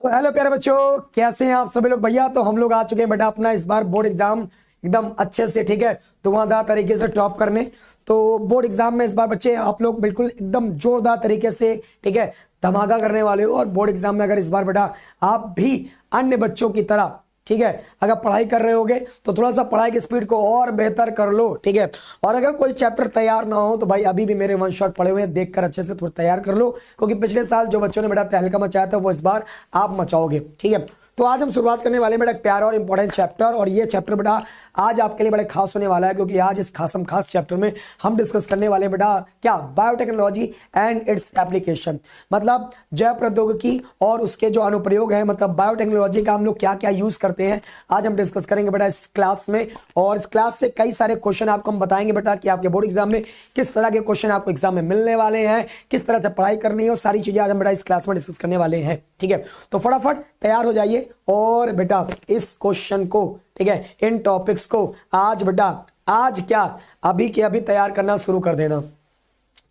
तो हेलो प्यारे बच्चों, कैसे हैं आप सभी लोग भैया। तो हम लोग आ चुके हैं बेटा अपना इस बार बोर्ड एग्जाम एकदम अच्छे से, ठीक है, धुआंधार तरीके से टॉप करने। तो बोर्ड एग्जाम में इस बार बच्चे आप लोग बिल्कुल एकदम जोरदार तरीके से, ठीक है, धमाका करने वाले हो। और बोर्ड एग्जाम में अगर इस बार बेटा आप भी अन्य बच्चों की तरह, ठीक है, अगर पढ़ाई कर रहे होगे तो थोड़ा सा पढ़ाई की स्पीड को और बेहतर कर लो, ठीक है। और अगर कोई चैप्टर तैयार ना हो तो भाई अभी भी मेरे वन शॉट पड़े हुए हैं, देखकर अच्छे से थोड़ा तैयार कर लो, क्योंकि पिछले साल जो बच्चों ने बेटा तहलका मचाया था वो इस बार आप मचाओगे, ठीक है। तो आज हम शुरुआत करने वाले हैं बेटा एक प्यारा और इंपॉर्टेंट चैप्टर, और ये चैप्टर बेटा आज आपके लिए बड़े खास होने वाला है, क्योंकि आज इस खास चैप्टर में हम डिस्कस करने वाले हैं बेटा क्या, बायोटेक्नोलॉजी एंड इट्स एप्लीकेशन। मतलब जैव प्रौद्योगिकी और उसके जो अनुप्रयोग है, मतलब बायोटेक्नोलॉजी का हम लोग क्या क्या यूज करते हैं, आज हम डिस्कस करेंगे बेटा इस क्लास में। और इस क्लास से कई सारे क्वेश्चन आपको हम बताएंगे बेटा कि आपके बोर्ड एग्जाम में किस तरह के क्वेश्चन आपको एग्जाम में मिलने वाले हैं, किस तरह से पढ़ाई करनी है, और सारी चीजें आज हम बेटा इस क्लास में डिस्कस करने वाले हैं, ठीक है। तो फटाफट तैयार हो जाइए और बेटा इस क्वेश्चन को, ठीक है, इन टॉपिक्स को आज बेटा, आज क्या, अभी के अभी तैयार करना शुरू कर देना,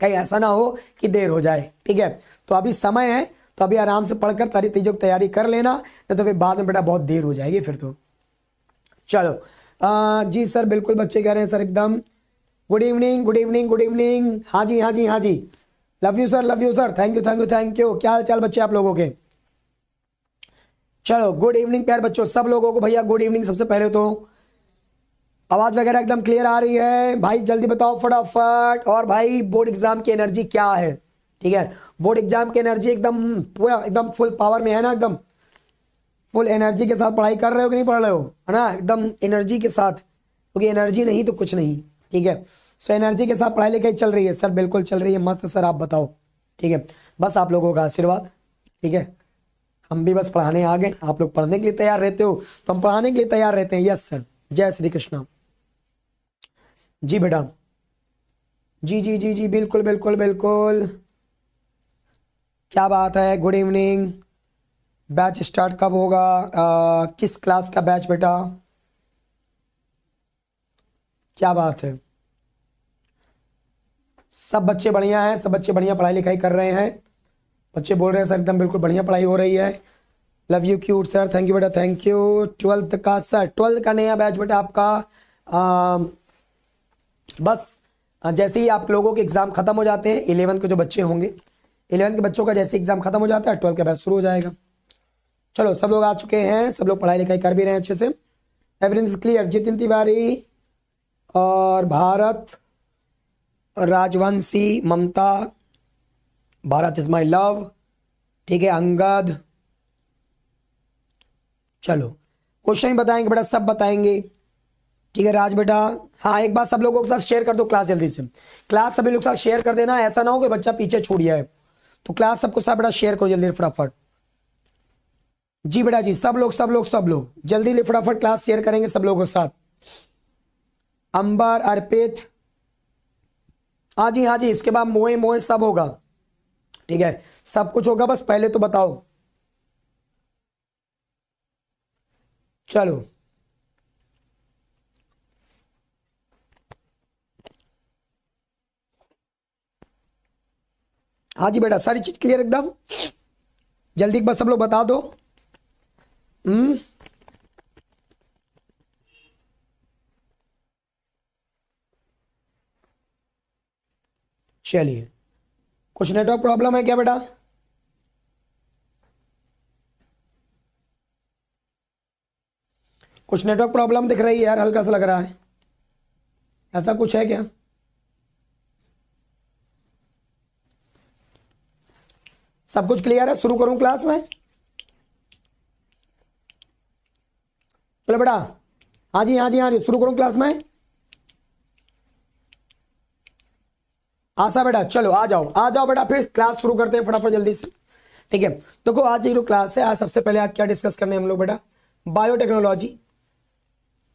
कहीं ऐसा ना हो कि देर हो जाए, ठीक है। तो अभी समय है, तो अभी आराम से पढ़कर सारी चीजों की तैयारी कर लेना, नहीं तो फिर बाद में बेटा बहुत देर हो जाएगी फिर तो। चलो जी सर, बिल्कुल बच्चे कह रहे हैं सर एकदम। Good evening, good evening, good evening. हाँ जी, हाँ जी, हाँ जी। Love you sir, love you sir, thank you, thank you, thank you. क्या हाल चाल बच्चे आप लोगों के। चलो गुड इवनिंग प्यार बच्चों, सब लोगों को भैया गुड इवनिंग। सबसे पहले तो आवाज वगैरह एकदम क्लियर आ रही है भाई, जल्दी बताओ फटाफट। और भाई बोर्ड एग्जाम की एनर्जी क्या है, ठीक है, बोर्ड एग्जाम की एनर्जी एकदम पूरा एकदम फुल पावर में है ना, एकदम फुल एनर्जी के साथ पढ़ाई कर रहे हो कि नहीं पढ़ रहे हो, है ना, एकदम एनर्जी के साथ, क्योंकि एनर्जी नहीं तो कुछ नहीं, ठीक है। सो एनर्जी के साथ पढ़ाई लिखाई चल रही है सर, बिल्कुल चल रही है, मस्त सर, आप बताओ, ठीक है। बस आप लोगों का आशीर्वाद, ठीक है, हम भी बस पढ़ाने आ गए, आप लोग पढ़ने के लिए तैयार रहते हो तो हम पढ़ाने के लिए तैयार रहते हैं। यस सर, जय श्री कृष्णा। जी बेटा, जी जी जी जी, बिल्कुल बिल्कुल बिल्कुल, क्या बात है, गुड इवनिंग। बैच स्टार्ट कब होगा, किस क्लास का बैच बेटा, क्या बात है। सब बच्चे बढ़िया हैं, सब बच्चे बढ़िया पढ़ाई लिखाई कर रहे हैं, बच्चे बोल रहे हैं सर एकदम बिल्कुल बढ़िया पढ़ाई हो रही है। Love you cute sir, thank you बेटा, थैंक यू। 12th का सर, 12th का नया बैच बेटा आपका बस जैसे ही आप लोगों के एग्जाम खत्म हो जाते हैं, 11th के जो बच्चे होंगे, 11th के बच्चों का जैसे एग्जाम खत्म हो जाता है 12th का बैच शुरू हो जाएगा। चलो सब लोग आ चुके हैं, सब लोग पढ़ाई लिखाई कर भी रहे हैं अच्छे से, everything is clear. Jitin Tiwari और भारत, राजवंशी, ममता, भारत इज माई लव, ठीक है, अंगद। चलो क्वेश्चन ही बताएंगे बेटा, सब बताएंगे, ठीक है राज बेटा। हाँ एक बार सब लोगों के साथ शेयर कर दो क्लास, जल्दी से क्लास सभी लोग साथ शेयर कर देना, ऐसा ना हो कि बच्चा पीछे छूट जाए। तो क्लास सबको साथ बेटा शेयर करो जल्दी फटाफट। जी बेटा जी, सब लोग सब लोग सब लोग जल्दी फटाफट क्लास शेयर करेंगे सब लोगों के साथ। अंबर, अर्पित, हाँ जी हाँ जी, इसके बाद मोए मोए सब होगा, ठीक है, सब कुछ होगा, बस पहले तो बताओ। चलो हाँ जी बेटा, सारी चीज क्लियर एकदम, जल्दी एक बार सब लोग बता दो। हम्म, चलिए, कुछ नेटवर्क प्रॉब्लम है क्या बेटा। कुछ नेटवर्क प्रॉब्लम दिख रही है यार, हल्का सा लग रहा है, ऐसा कुछ है क्या। सब कुछ क्लियर है, शुरू करूं क्लास में। चलो बेटा, हाँ जी हाँ जी हाँ जी, शुरू करूं क्लास में। आशा बेटा चलो आ जाओ आ जाओ बेटा, फिर क्लास शुरू करते हैं फटाफट जल्दी से, ठीक है। देखो आज ये जो क्लास है, आज सबसे पहले आज क्या डिस्कस करने हम लोग बेटा, बायोटेक्नोलॉजी।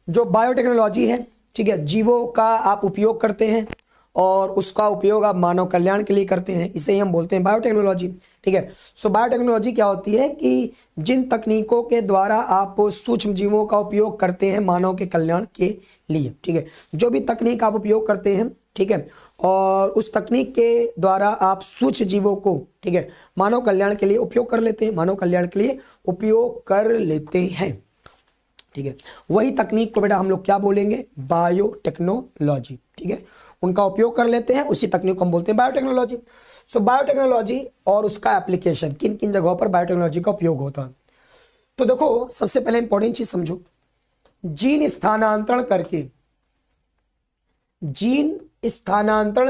जो बायोटेक्नोलॉजी है, ठीक है, जीवों का आप उपयोग करते हैं और उसका उपयोग आप मानव कल्याण के लिए करते हैं, इसे ही हम बोलते हैं बायोटेक्नोलॉजी, ठीक है। सो बायोटेक्नोलॉजी क्या होती है कि जिन तकनीकों के द्वारा आप सूक्ष्म जीवों का उपयोग करते हैं मानव के कल्याण के लिए, ठीक है, जो भी तकनीक आप उपयोग करते हैं ठीक है, और उस तकनीक के द्वारा आप सूक्ष्म जीवों को, ठीक है, मानव कल्याण के लिए उपयोग कर लेते हैं, मानव कल्याण के लिए उपयोग कर लेते हैं। ठीक है, वही तकनीक को बेटा हम लोग क्या बोलेंगे, बायोटेक्नोलॉजी। ठीक है, उनका उपयोग कर लेते हैं, उसी तकनीक को हम बोलते हैं बायोटेक्नोलॉजी। सो बायोटेक्नोलॉजी और उसका एप्लीकेशन, किन किन जगहों पर बायोटेक्नोलॉजी का उपयोग होता है। तो देखो सबसे पहले इंपॉर्टेंट चीज समझो, जीन स्थानांतरण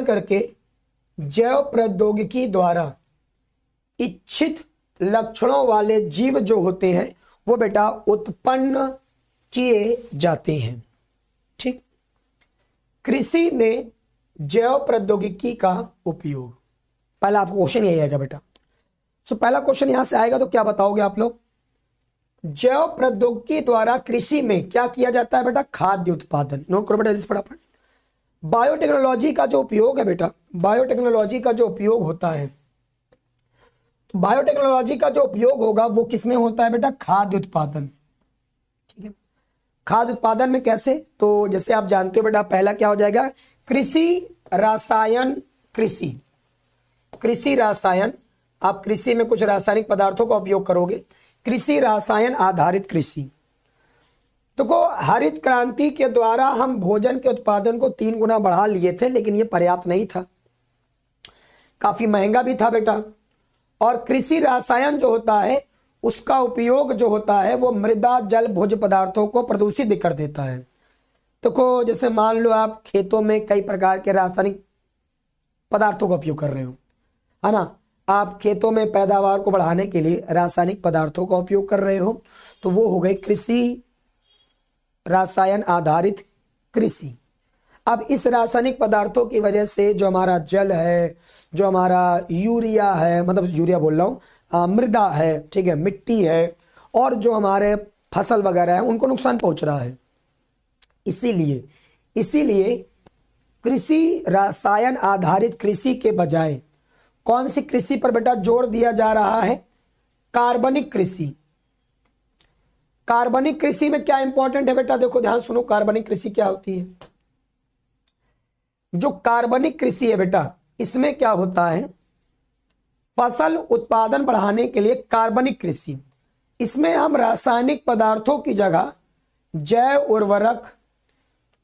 करके जैव प्रौद्योगिकी द्वारा इच्छित लक्षणों वाले जीव जो होते हैं वो बेटा उत्पन्न किए जाते हैं। ठीक, कृषि में जैव प्रौद्योगिकी का उपयोग, पहला आपको क्वेश्चन यही आएगा बेटा। सो पहला क्वेश्चन यहां से आएगा तो क्या बताओगे आप लोग, जैव प्रौद्योगिकी द्वारा कृषि में क्या किया जाता है बेटा, खाद्य उत्पादन। नोट करो बेटा फटाफट। बायोटेक्नोलॉजी का जो उपयोग है बेटा, बायोटेक्नोलॉजी का जो उपयोग होता है, तो बायोटेक्नोलॉजी का जो उपयोग होगा वो किसमें होता है बेटा, खाद्य उत्पादन। ठीक है, खाद्य उत्पादन में कैसे, तो जैसे आप जानते हो बेटा, पहला क्या हो जाएगा, कृषि रसायन। कृषि रसायन, आप कृषि में कुछ रासायनिक पदार्थों का उपयोग करोगे, कृषि रसायन आधारित कृषि। देखो हरित क्रांति के द्वारा हम भोजन के उत्पादन को 3 गुना बढ़ा लिए थे, लेकिन ये पर्याप्त नहीं था, काफी महंगा भी था बेटा। और कृषि रसायन जो होता है उसका उपयोग जो होता है वो मृदा जल भोज्य पदार्थों को प्रदूषित भी कर देता है। देखो जैसे मान लो आप खेतों में कई प्रकार के रासायनिक पदार्थों का उपयोग कर रहे हो, है ना, आप खेतों में पैदावार को बढ़ाने के लिए रासायनिक पदार्थों का उपयोग कर रहे हो, तो वो हो गई कृषि रसायन आधारित कृषि। अब इस रासायनिक पदार्थों की वजह से जो हमारा जल है, जो हमारा यूरिया है, मतलब यूरिया बोल रहा हूँ, मृदा है, ठीक है, मिट्टी है, और जो हमारे फसल वगैरह है उनको नुकसान पहुंच रहा है। इसीलिए कृषि रसायन आधारित कृषि के बजाय कौन सी कृषि पर बेटा जोर दिया जा रहा है, कार्बनिक कृषि। कार्बनिक कृषि में क्या इंपॉर्टेंट है बेटा, देखो ध्यान सुनो, कार्बनिक कृषि क्या होती है। जो कार्बनिक कृषि है बेटा, इसमें क्या होता है, फसल उत्पादन बढ़ाने के लिए कार्बनिक कृषि, इसमें हम रासायनिक पदार्थों की जगह जैव उर्वरक,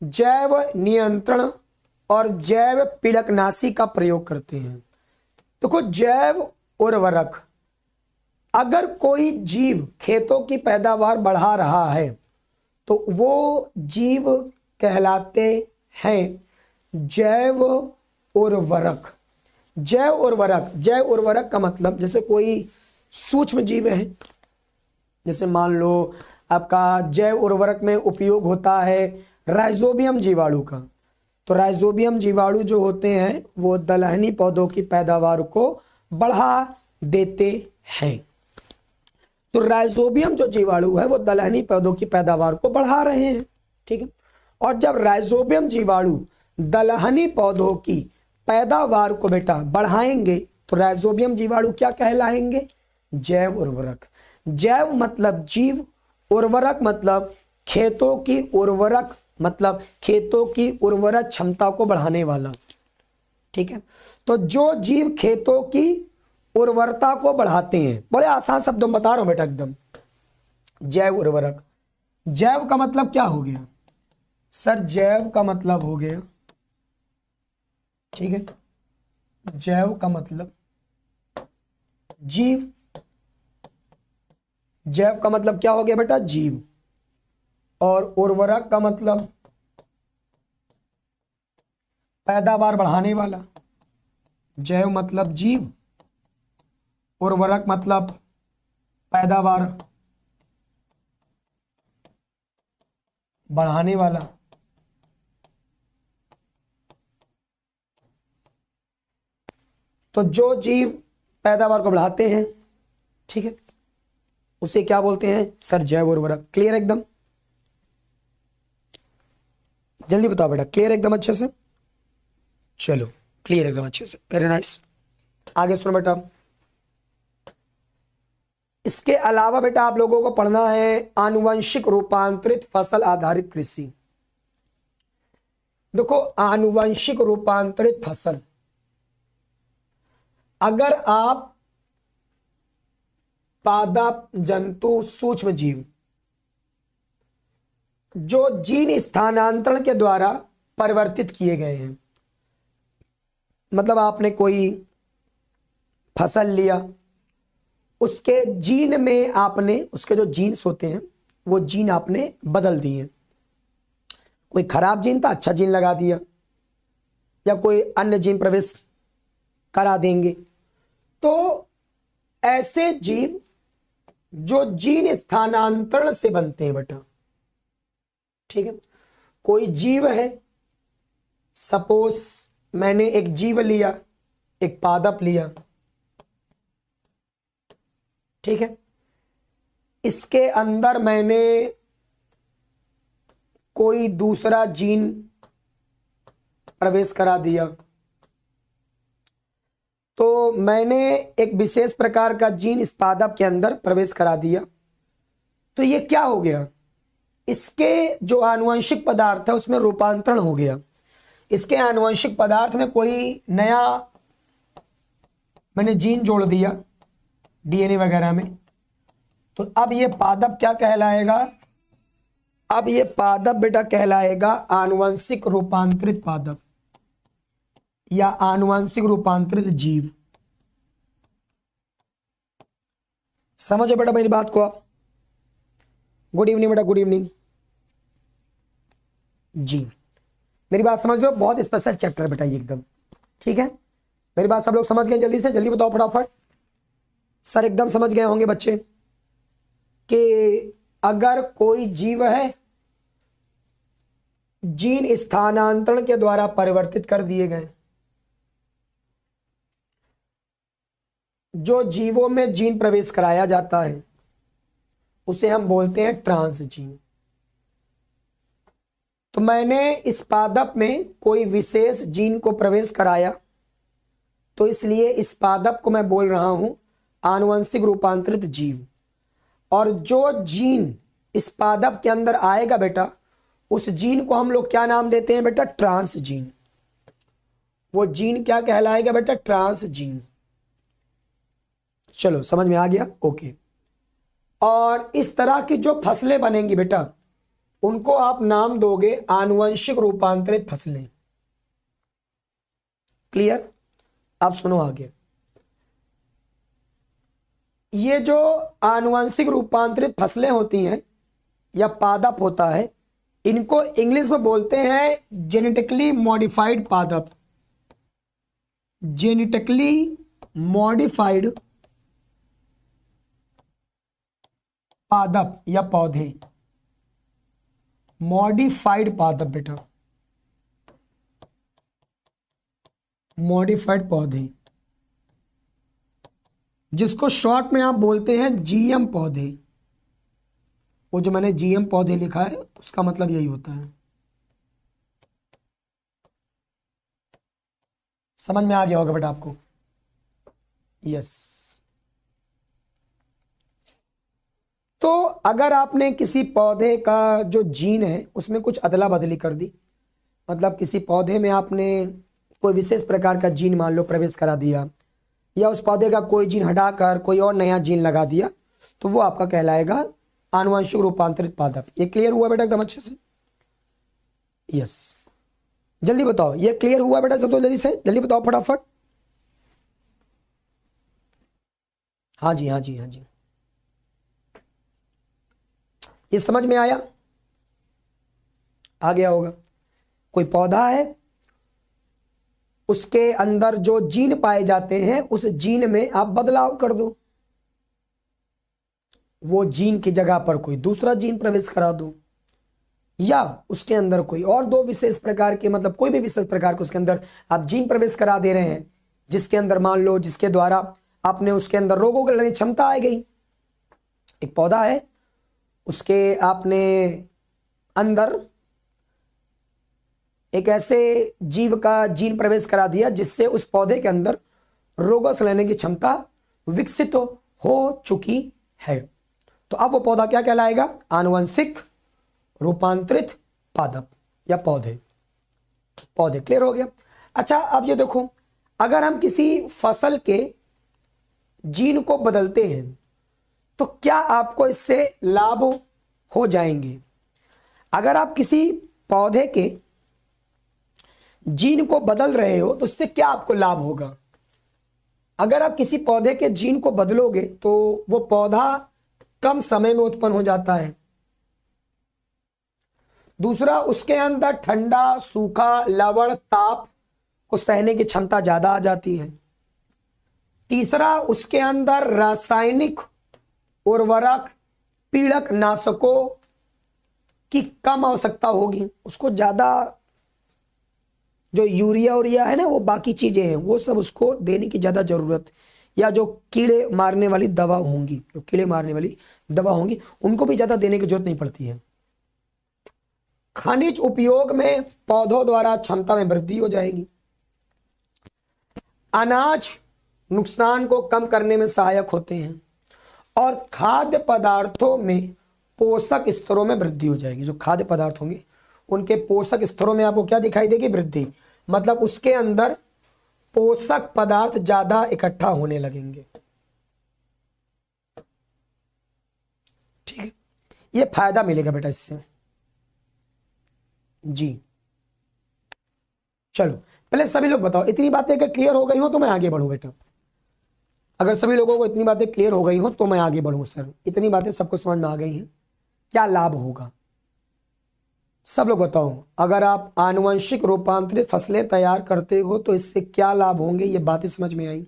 जैव नियंत्रण और जैव पीड़कनाशी का प्रयोग करते हैं। देखो जैव उर्वरक, अगर कोई जीव खेतों की पैदावार बढ़ा रहा है तो वो जीव कहलाते हैं जैव उर्वरक। जैव उर्वरक का मतलब, जैसे कोई सूक्ष्म जीव है, जैसे मान लो आपका जैव उर्वरक में उपयोग होता है राइजोबियम जीवाणु का, तो राइजोबियम जीवाणु जो होते हैं वो दलहनी पौधों की पैदावार को बढ़ा देते हैं। तो राइजोबियम जो जीवाणु है वो दलहनी पौधों की पैदावार को बढ़ा रहे हैं। ठीक है, और जब राइजोबियम जीवाणु दलहनी पौधों की पैदावार को बेटा बढ़ाएंगे तो राइजोबियम जीवाणु क्या कहलाएंगे, जैव उर्वरक। जैव मतलब जीव, उर्वरक मतलब खेतों की उर्वरक, मतलब खेतों की उर्वरक क्षमता को बढ़ाने वाला। ठीक है, तो जो जीव खेतों की उर्वरता को बढ़ाते हैं, बड़े आसान शब्दों में बता रहा हूं बेटा एकदम, जैव उर्वरक। जैव का मतलब क्या हो गया सर, जैव का मतलब हो गया, ठीक है, जैव का मतलब जीव। जैव का मतलब क्या हो गया बेटा, जीव। और उर्वरक का मतलब पैदावार बढ़ाने वाला। जैव मतलब जीव, उर्वरक मतलब पैदावार बढ़ाने वाला। तो जो जीव पैदावार को बढ़ाते हैं, ठीक है, उसे क्या बोलते हैं सर, जैव उर्वरक। क्लियर एकदम, जल्दी बताओ बेटा, क्लियर एकदम अच्छे से, चलो क्लियर एकदम अच्छे से, वेरी नाइस। आगे सुनो बेटा, इसके अलावा बेटा आप लोगों को पढ़ना है आनुवंशिक रूपांतरित फसल आधारित कृषि। देखो, आनुवंशिक रूपांतरित फसल, अगर आप पादप, जंतु, सूक्ष्म जीव जो जीन स्थानांतरण के द्वारा परिवर्तित किए गए हैं, मतलब आपने कोई फसल लिया, उसके जीन में आपने, उसके जो जीन्स होते हैं वो जीन आपने बदल दिए, कोई खराब जीन था अच्छा जीन लगा दिया, या कोई अन्य जीन प्रवेश करा देंगे, तो ऐसे जीव जो जीन स्थानांतरण से बनते हैं बेटा, ठीक है। कोई जीव है, सपोज मैंने एक जीव लिया, एक पादप लिया, ठीक है, इसके अंदर मैंने कोई दूसरा जीन प्रवेश करा दिया, तो मैंने एक विशेष प्रकार का जीन इस पादप के अंदर प्रवेश करा दिया, तो ये क्या हो गया, इसके जो आनुवंशिक पदार्थ है उसमें रूपांतरण हो गया। इसके आनुवंशिक पदार्थ में कोई नया मैंने जीन जोड़ दिया डीएनए वगैरह में, तो अब ये पादप क्या कहलाएगा, अब ये पादप बेटा कहलाएगा आनुवंशिक रूपांतरित पादप या आनुवंशिक रूपांतरित जीव। समझो बेटा मेरी बात को आप। गुड इवनिंग बेटा, गुड इवनिंग जी। मेरी बात समझ लो, बहुत स्पेशल चैप्टर है बेटा ये एकदम, ठीक है। मेरी बात सब लोग समझ गए, जल्दी से जल्दी बताओ फटाफट। सर एकदम समझ गए होंगे बच्चे कि अगर कोई जीव है, जीन स्थानांतरण के द्वारा परिवर्तित कर दिए गए, जो जीवों में जीन प्रवेश कराया जाता है उसे हम बोलते हैं ट्रांसजीन। तो मैंने इस पादप में कोई विशेष जीन को प्रवेश कराया, तो इसलिए इस पादप को मैं बोल रहा हूं आनुवंशिक रूपांतरित जीव। और जो जीन इस पादप के अंदर आएगा बेटा, उस जीन को हम लोग क्या नाम देते हैं बेटा, ट्रांसजीन। वो जीन क्या कहलाएगा बेटा, ट्रांसजीन। चलो समझ में आ गया, ओके। और इस तरह की जो फसलें बनेंगी बेटा, उनको आप नाम दोगे आनुवंशिक रूपांतरित फसलें। क्लियर? आप सुनो आगे। ये जो आनुवंशिक रूपांतरित फसलें होती हैं या पादप होता है, इनको इंग्लिश में बोलते हैं जेनेटिकली मॉडिफाइड पादप। जेनेटिकली मॉडिफाइड पादप या पौधे, मॉडिफाइड पादप बेटा, मॉडिफाइड पौधे, जिसको शॉर्ट में आप बोलते हैं जीएम पौधे। वो जो मैंने जीएम पौधे लिखा है उसका मतलब यही होता है। समझ में आ गया होगा बेटा आपको? यस। तो अगर आपने किसी पौधे का जो जीन है उसमें कुछ अदला बदली कर दी, मतलब किसी पौधे में आपने कोई विशेष प्रकार का जीन मान लो प्रवेश करा दिया, या उस पौधे का कोई जीन हटाकर कोई और नया जीन लगा दिया, तो वो आपका कहलाएगा आनुवंशिक रूपांतरित पादप। ये क्लियर हुआ बेटा एकदम अच्छे से? यस। जल्दी बताओ, ये क्लियर हुआ बेटा सब? तो जल्दी से जल्दी बताओ फटाफट। हाँ जी, हाँ जी, हाँ जी। ये समझ में आया? आ गया होगा। कोई पौधा है, उसके अंदर जो जीन पाए जाते हैं उस जीन में आप बदलाव कर दो, वो जीन की जगह पर कोई दूसरा जीन प्रवेश करा दो, या उसके अंदर कोई और दो विशेष प्रकार के, मतलब कोई भी विशेष प्रकार के उसके अंदर आप जीन प्रवेश करा दे रहे हैं, जिसके अंदर मान लो जिसके द्वारा आपने उसके अंदर रोगों की लड़ने की क्षमता आ गई। एक पौधा है, उसके आपने अंदर एक ऐसे जीव का जीन प्रवेश करा दिया जिससे उस पौधे के अंदर रोगों से लड़ने की क्षमता विकसित हो चुकी है। तो अब वो पौधा क्या कहलाएगा? आनुवंशिक रूपांतरित पादप या पौधे। पौधे। क्लियर हो गया। अच्छा अब ये देखो, अगर हम किसी फसल के जीन को बदलते हैं तो क्या आपको इससे लाभ हो जाएंगे? अगर आप किसी पौधे के जीन को बदल रहे हो तो इससे क्या आपको लाभ होगा? अगर आप किसी पौधे के जीन को बदलोगे तो वो पौधा कम समय में उत्पन्न हो जाता है। दूसरा, उसके अंदर ठंडा, सूखा, लवण, ताप को सहने की क्षमता ज्यादा आ जाती है। तीसरा, उसके अंदर रासायनिक उर्वरक, पीड़क नाशकों की कम आवश्यकता होगी। उसको ज्यादा जो यूरिया है ना, वो बाकी चीजें हैं वो सब उसको देने की ज्यादा जरूरत, या जो कीड़े मारने वाली दवा होंगी, जो कीड़े मारने वाली दवा होंगी उनको भी ज्यादा देने की जरूरत नहीं पड़ती है। खनिज उपयोग में पौधों द्वारा क्षमता में वृद्धि हो जाएगी। अनाज नुकसान को कम करने में सहायक होते हैं और खाद्य पदार्थों में पोषक स्तरों में वृद्धि हो जाएगी। जो खाद्य पदार्थ होंगे उनके पोषक स्तरों में आपको क्या दिखाई देगी? वृद्धि। मतलब उसके अंदर पोषक पदार्थ ज्यादा इकट्ठा होने लगेंगे। ठीक है, ये फायदा मिलेगा बेटा इससे जी। चलो पहले सभी लोग बताओ, इतनी बातें अगर क्लियर हो गई हो तो मैं आगे बढ़ूं बेटा। अगर सभी लोगों को इतनी बातें क्लियर हो गई हो तो मैं आगे बढ़ूं। सर इतनी बातें सबको समझ में आ गई हैं, क्या लाभ होगा? सब लोग बताओ, अगर आप आनुवंशिक रूपांतरित फसलें तैयार करते हो तो इससे क्या लाभ होंगे? ये बातें समझ में आई?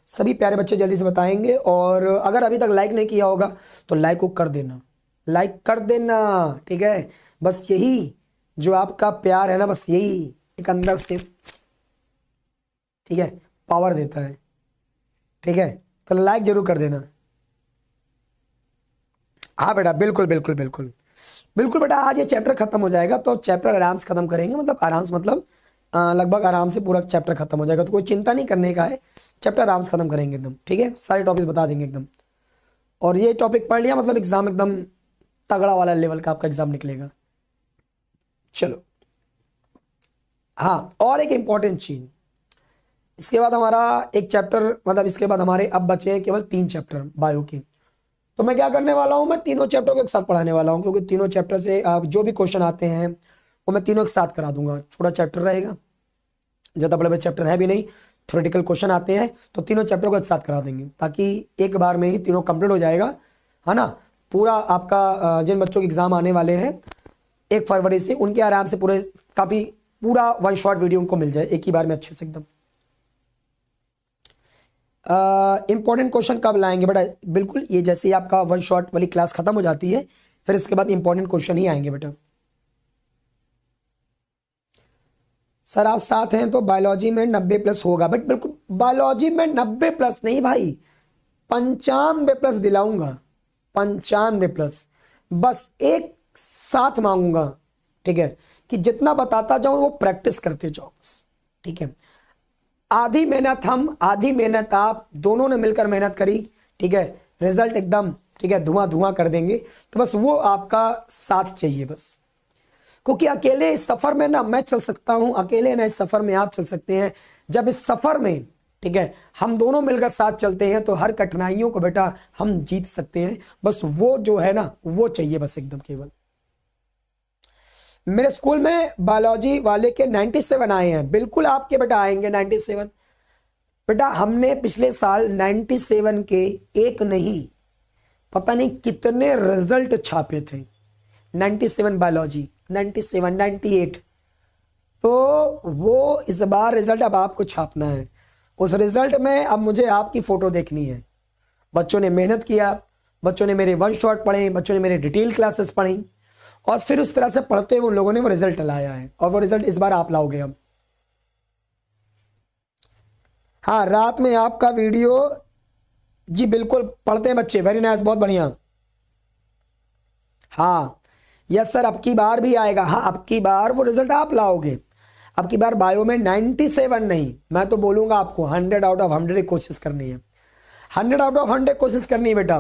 सभी प्यारे बच्चे जल्दी से बताएंगे। और अगर अभी तक लाइक नहीं किया होगा तो लाइक को कर देना, लाइक कर देना। ठीक है, बस यही जो आपका प्यार है ना, बस यही एक अंदर से, ठीक है, पावर देता है। ठीक है, तो लाइक जरूर कर देना। हाँ बेटा, बिल्कुल बिल्कुल बिल्कुल बिल्कुल बेटा। आज ये चैप्टर खत्म हो जाएगा तो चैप्टर आराम से खत्म करेंगे, मतलब आराम से, मतलब लगभग आराम से पूरा चैप्टर खत्म हो जाएगा। तो कोई चिंता नहीं करने का है, चैप्टर आराम से खत्म करेंगे एकदम। ठीक है, सारे टॉपिक्स बता देंगे एकदम। और ये टॉपिक पढ़ लिया मतलब एग्जाम एकदम तगड़ा वाला लेवल का आपका एग्जाम निकलेगा। चलो, हाँ, और एक इंपॉर्टेंट चीज, इसके बाद हमारा एक चैप्टर, मतलब इसके बाद हमारे अब बचे हैं केवल 3 चैप्टर बायो के। तो मैं क्या करने वाला हूं, मैं तीनों चैप्टर को एक साथ पढ़ाने वाला हूं, क्योंकि तीनों चैप्टर से जो भी क्वेश्चन आते हैं वो मैं तीनों एक साथ करा दूंगा। छोटा चैप्टर रहेगा, ज़्यादा बड़े बड़े चैप्टर है भी नहीं, थ्योरेटिकल क्वेश्चन आते हैं तो तीनों चैप्टर को एक साथ करा देंगे, ताकि एक बार में ही तीनों कंप्लीट हो जाएगा, है ना। पूरा आपका जिन बच्चों के एग्जाम आने वाले हैं 1 फरवरी से, उनके आराम से पूरे काफ़ी पूरा 1 शॉर्ट वीडियो उनको मिल जाए एक ही बार में अच्छे से एकदम। इंपॉर्टेंट क्वेश्चन कब लाएंगे बेटा? बिल्कुल, ये जैसे ही आपका 1 शॉर्ट वाली क्लास खत्म हो जाती है फिर इसके बाद इंपॉर्टेंट क्वेश्चन ही आएंगे बेटा। सर आप साथ हैं तो बायोलॉजी में 90+ होगा, बट बिल्कुल बायोलॉजी में 90+ नहीं भाई, 95+ दिलाऊंगा, 95+। बस एक साथ मांगूंगा, ठीक है, कि जितना बताता जाऊं वो प्रैक्टिस करते जाओ बस। ठीक है, आधी मेहनत हम, आधी मेहनत आप, दोनों ने मिलकर मेहनत करी, ठीक है, रिजल्ट एकदम, ठीक है, धुआं धुआं कर देंगे। तो बस वो आपका साथ चाहिए बस, क्योंकि अकेले इस सफर में ना मैं चल सकता हूं, अकेले ना इस सफर में आप चल सकते हैं। जब इस सफर में, ठीक है, हम दोनों मिलकर साथ चलते हैं तो हर कठिनाइयों को बेटा हम जीत सकते हैं। बस वो जो है ना वो चाहिए बस एकदम केवल। मेरे स्कूल में बायोलॉजी वाले के 97 आए हैं, बिल्कुल आपके बेटा आएंगे 97। बेटा हमने पिछले साल 97 के एक नहीं पता नहीं कितने रिजल्ट छापे थे। 97 बायोलॉजी, 97, 98। तो वो इस बार रिजल्ट अब आपको छापना है। उस रिजल्ट में अब मुझे आपकी फोटो देखनी है। बच्चों ने मेहनत किया, बच्चों ने मेरे 1 शॉट पढ़े, बच्चों ने मेरे डिटेल क्लासेस पढ़ी, और फिर उस तरह से पढ़ते हुए उन लोगों ने वो रिजल्ट लाया है, और वो रिजल्ट इस बार आप लाओगे अब। हाँ, रात में आपका वीडियो, जी बिल्कुल पढ़ते हैं बच्चे, वेरी नाइस, बहुत बढ़िया। हाँ यस सर, अब की बार भी आएगा। हाँ, अब की बार वो रिजल्ट आप लाओगे। अब की बार बायो में 97 नहीं, मैं तो बोलूंगा आपको 100 आउट ऑफ 100 कोशिश करनी है। 100 कोशिश करनी है बेटा।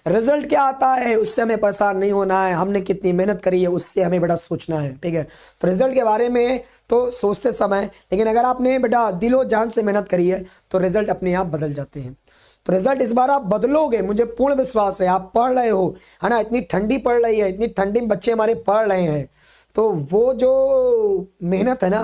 रिजल्ट क्या आता है उससे हमें परेशान नहीं होना है, हमने कितनी मेहनत करी है उससे हमें बेटा सोचना है, ठीक है। तो रिजल्ट के बारे में तो सोचते समय, लेकिन अगर आपने बेटा दिलो जान से मेहनत करी है तो रिजल्ट अपने आप बदल जाते हैं। तो रिजल्ट इस बार आप बदलोगे, मुझे पूर्ण विश्वास है। आप पढ़ रहे हो, है ना, इतनी ठंडी पड़ रही है, इतनी ठंडी में बच्चे हमारे पढ़ रहे हैं, तो वो जो मेहनत है ना,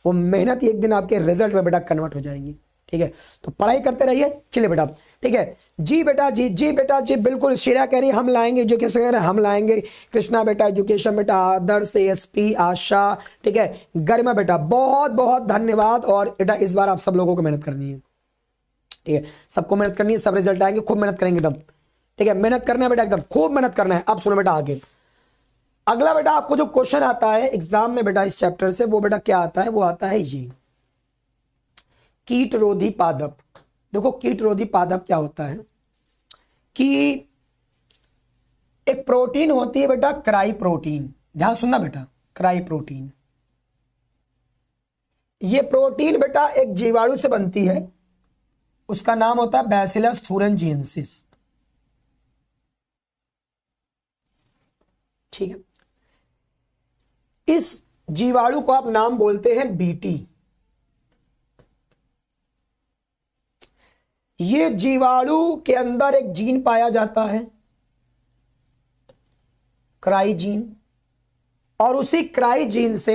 वो मेहनत एक दिन आपके रिजल्ट में बेटा कन्वर्ट हो जाएंगी, ठीक है। तो पढ़ाई करते रहिए, चलिए बेटा, ठीक है। जी बेटा जी, जी बेटा जी, बिल्कुल। श्रेया कह रही है हम लाएंगे एजुकेशन, हम लाएंगे। कृष्णा बेटा एजुकेशन बेटा, आदर्श एसपी, आशा, ठीक है। गरिमा बेटा बहुत बहुत धन्यवाद। और बेटा इस बार आप सब लोगों को मेहनत करनी है, ठीक है, सबको मेहनत करनी है, सब रिजल्ट आएंगे, खूब मेहनत करेंगे एकदम, ठीक है। मेहनत करना है बेटा, एकदम खूब मेहनत करना है। अब सुनो बेटा आगे, अगला बेटा आपको जो क्वेश्चन आता है एग्जाम में बेटा इस चैप्टर से, वो बेटा क्या आता है, वो आता है ये कीटरोधी पादप। देखो कीटरोधी पादप क्या होता है कि एक प्रोटीन होती है बेटा क्राई प्रोटीन, ध्यान सुनना बेटा, क्राई प्रोटीन। ये प्रोटीन बेटा एक जीवाणु से बनती है, उसका नाम होता है बैसिलस थूरिंजिएंसिस, ठीक है। इस जीवाणु को आप नाम बोलते हैं बीटी। ये जीवाणु के अंदर एक जीन पाया जाता है, क्राई जीन, और उसी क्राई जीन से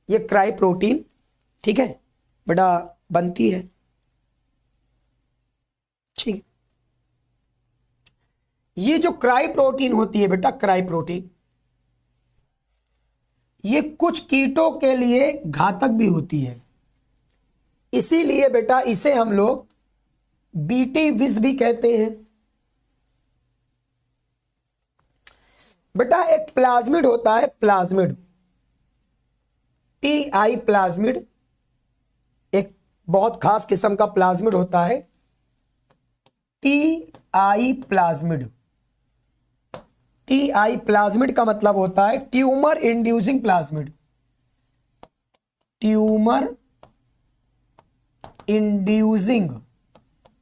ये क्राई प्रोटीन, ठीक है बेटा, बनती है, ठीक है। ये जो क्राई प्रोटीन होती है बेटा, क्राई प्रोटीन, ये कुछ कीटों के लिए घातक भी होती है, इसीलिए बेटा इसे हम लोग बीटी विष भी कहते हैं। बेटा एक प्लाज्मिड होता है, प्लाज्मिड, टीआई प्लाज्मिड, एक बहुत खास किस्म का प्लाज्मिड होता है, टीआई प्लाज्मिड। टीआई प्लाज्मिड का मतलब होता है tumour inducing plasmid, tumour inducing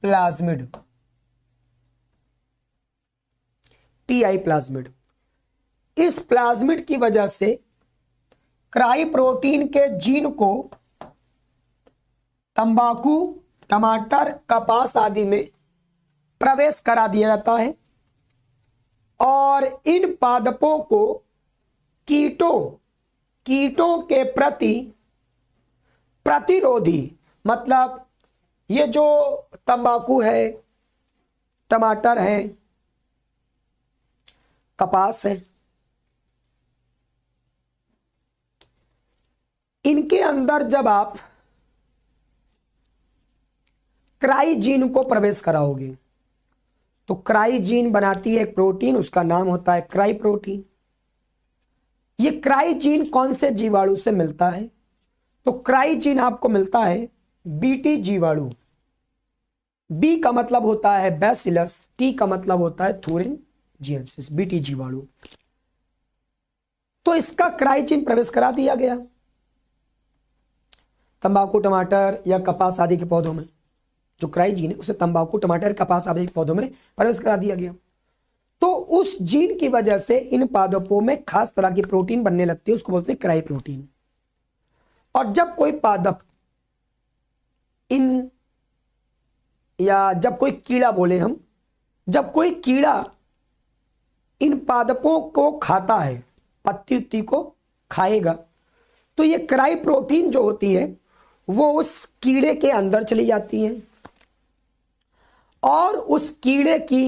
plasmid, TI plasmid. इस प्लाज्मिड की वजह से क्राई प्रोटीन के जीन को तंबाकू, टमाटर, कपास आदि में प्रवेश करा दिया जाता है, और इन पादपों को कीटों के प्रति प्रतिरोधी, मतलब ये जो तंबाकू है, टमाटर है, कपास है, इनके अंदर जब आप क्राई जीन को प्रवेश कराओगे तो क्राई जीन बनाती है एक प्रोटीन, उसका नाम होता है क्राई प्रोटीन। ये क्राई जीन कौन से जीवाणु से मिलता है, तो क्राई जीन आपको मिलता है बीटी जीवाणु। बी का मतलब होता है बैसिलस, टी का मतलब होता है थूरिंजिएंसिस, बीटी जीवाणु। तो इसका क्राई जीन प्रवेश करा दिया गया तंबाकू, टमाटर या कपास आदि के पौधों में। जो क्राई जीन है उसे तंबाकू, टमाटर, कपास आदि के पौधों में प्रवेश करा दिया गया। तो उस जीन की वजह से इन पादपों में खास तरह की प्रोटीन बनने लगती है, उसको बोलते हैं क्राई प्रोटीन। और जब कोई पादप इन, या जब कोई कीड़ा बोले हम, जब कोई कीड़ा इन पादपों को खाता है, पत्ती उत्ती को खाएगा, तो ये क्राई प्रोटीन जो होती है वो उस कीड़े के अंदर चली जाती है और उस कीड़े की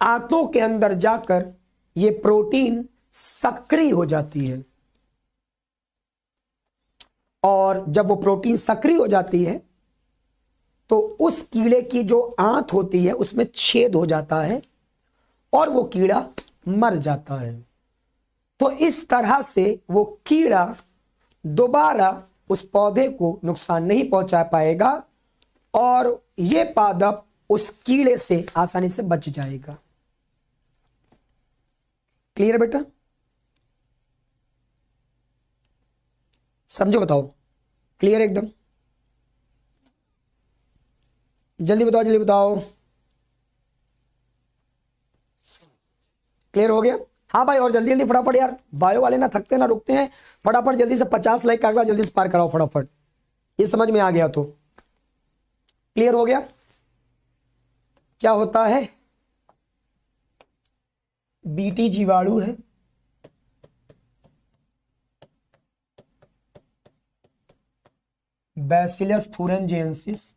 आंतों के अंदर जाकर ये प्रोटीन सक्रिय हो जाती है। और जब वो प्रोटीन सक्रिय हो जाती है तो उस कीड़े की जो आंत होती है उसमें छेद हो जाता है और वो कीड़ा मर जाता है। तो इस तरह से वो कीड़ा दोबारा उस पौधे को नुकसान नहीं पहुंचा पाएगा और ये पादप उस कीड़े से आसानी से बच जाएगा। क्लियर बेटा? समझो, बताओ, क्लियर एकदम? जल्दी बताओ, जल्दी बताओ। क्लियर हो गया? हाँ भाई, और जल्दी जल्दी फटाफट यार, बायो वाले ना थकते ना रुकते हैं, फटाफट जल्दी से 50 लाइक का जल्दी से पार कराओ फटाफट, ये समझ में आ गया तो क्लियर हो गया क्या होता है? बीटी जीवाणु है, बैसिलस थुरिनजेंसिस,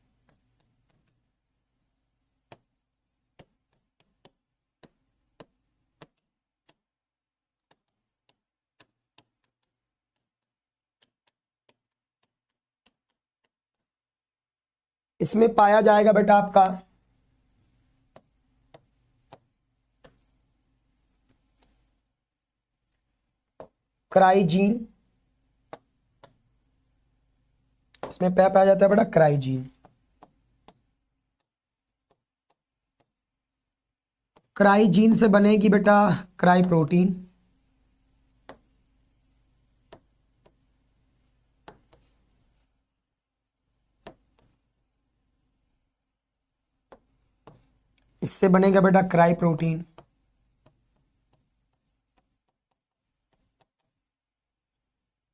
इसमें पाया जाएगा बेटा आपका क्राइजीन, इसमें पाया जाता है बेटा क्राइजीन। क्राइजीन से बनेगी बेटा क्राई प्रोटीन, इससे बनेगा बेटा क्राई प्रोटीन।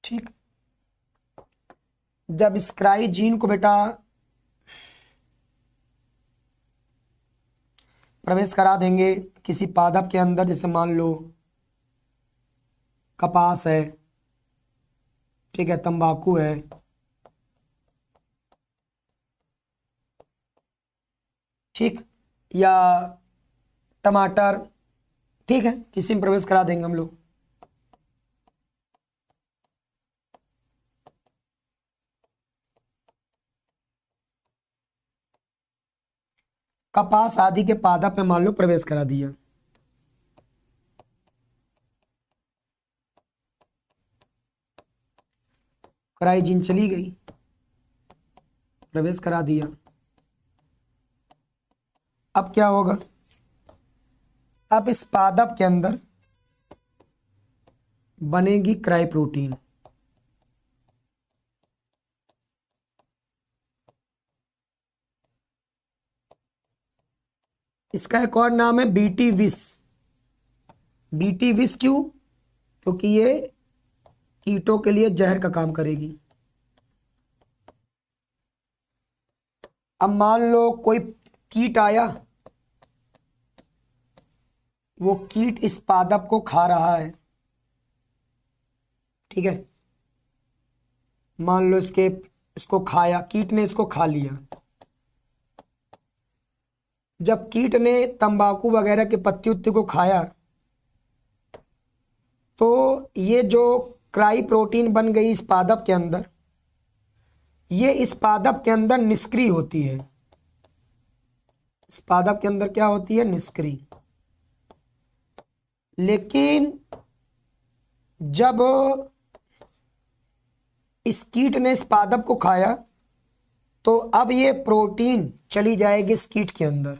ठीक, जब इस क्राइजीन को बेटा प्रवेश करा देंगे किसी पादप के अंदर, जैसे मान लो कपास है, ठीक है, तंबाकू है, ठीक, या टमाटर, ठीक है, किसी में प्रवेश करा देंगे हम लोग, कपास आदि के पादप में मान लो प्रवेश करा दिया, क्राइजीन चली गई, प्रवेश करा दिया। अब क्या होगा? अब इस पादप के अंदर बनेगी क्राई प्रोटीन, इसका एक और नाम है बीटी विष। बीटी विष क्यों? क्योंकि ये कीटों के लिए जहर का काम करेगी। अब मान लो कोई कीट आया, वो कीट इस पादप को खा रहा है, ठीक है, मान लो इसको खाया, कीट ने इसको खा लिया। जब कीट ने तंबाकू वगैरह के पत्ती उत्ती को खाया, तो ये जो क्राई प्रोटीन बन गई इस पादप के अंदर, ये इस पादप के अंदर निष्क्रिय होती है। इस पादप के अंदर क्या होती है? निष्क्रिय। लेकिन जब इस कीट ने इस पादप को खाया, तो अब ये प्रोटीन चली जाएगी इस कीट के अंदर,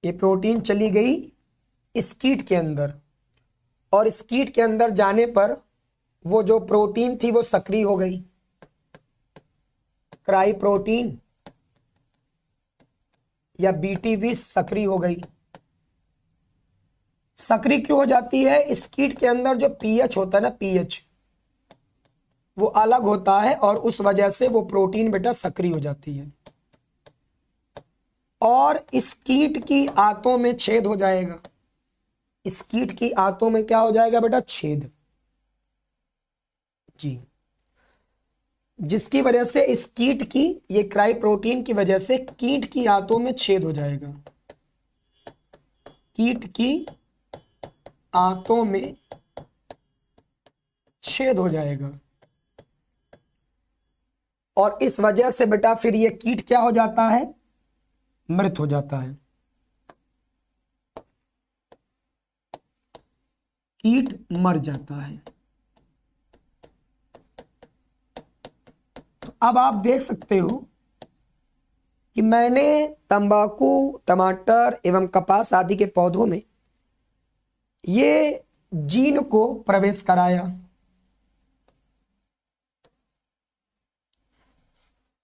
ये प्रोटीन चली गई इस कीट के अंदर, और इस कीट के अंदर जाने पर वो जो प्रोटीन थी वो सक्रिय हो गई, क्राई प्रोटीन या बीटी विष सक्रिय हो गई। सक्रिय क्यों हो जाती है? इस कीट के अंदर जो पीएच होता है ना, पीएच वो अलग होता है, और उस वजह से वो प्रोटीन बेटा सक्रिय हो जाती है, और इस कीट की आंतों में छेद हो जाएगा। इस कीट की आंतों में क्या हो जाएगा बेटा? छेद, जी, जिसकी वजह से इस कीट की, ये क्राई प्रोटीन की वजह से कीट की आंतों में छेद हो जाएगा, कीट की आंतों में छेद हो जाएगा, और इस वजह से बेटा फिर ये कीट क्या हो जाता है? मृत हो जाता है। कीट मर जाता है। तो अब आप देख सकते हो कि मैंने तंबाकू, टमाटर एवं कपास आदि के पौधों में ये जीन को प्रवेश कराया,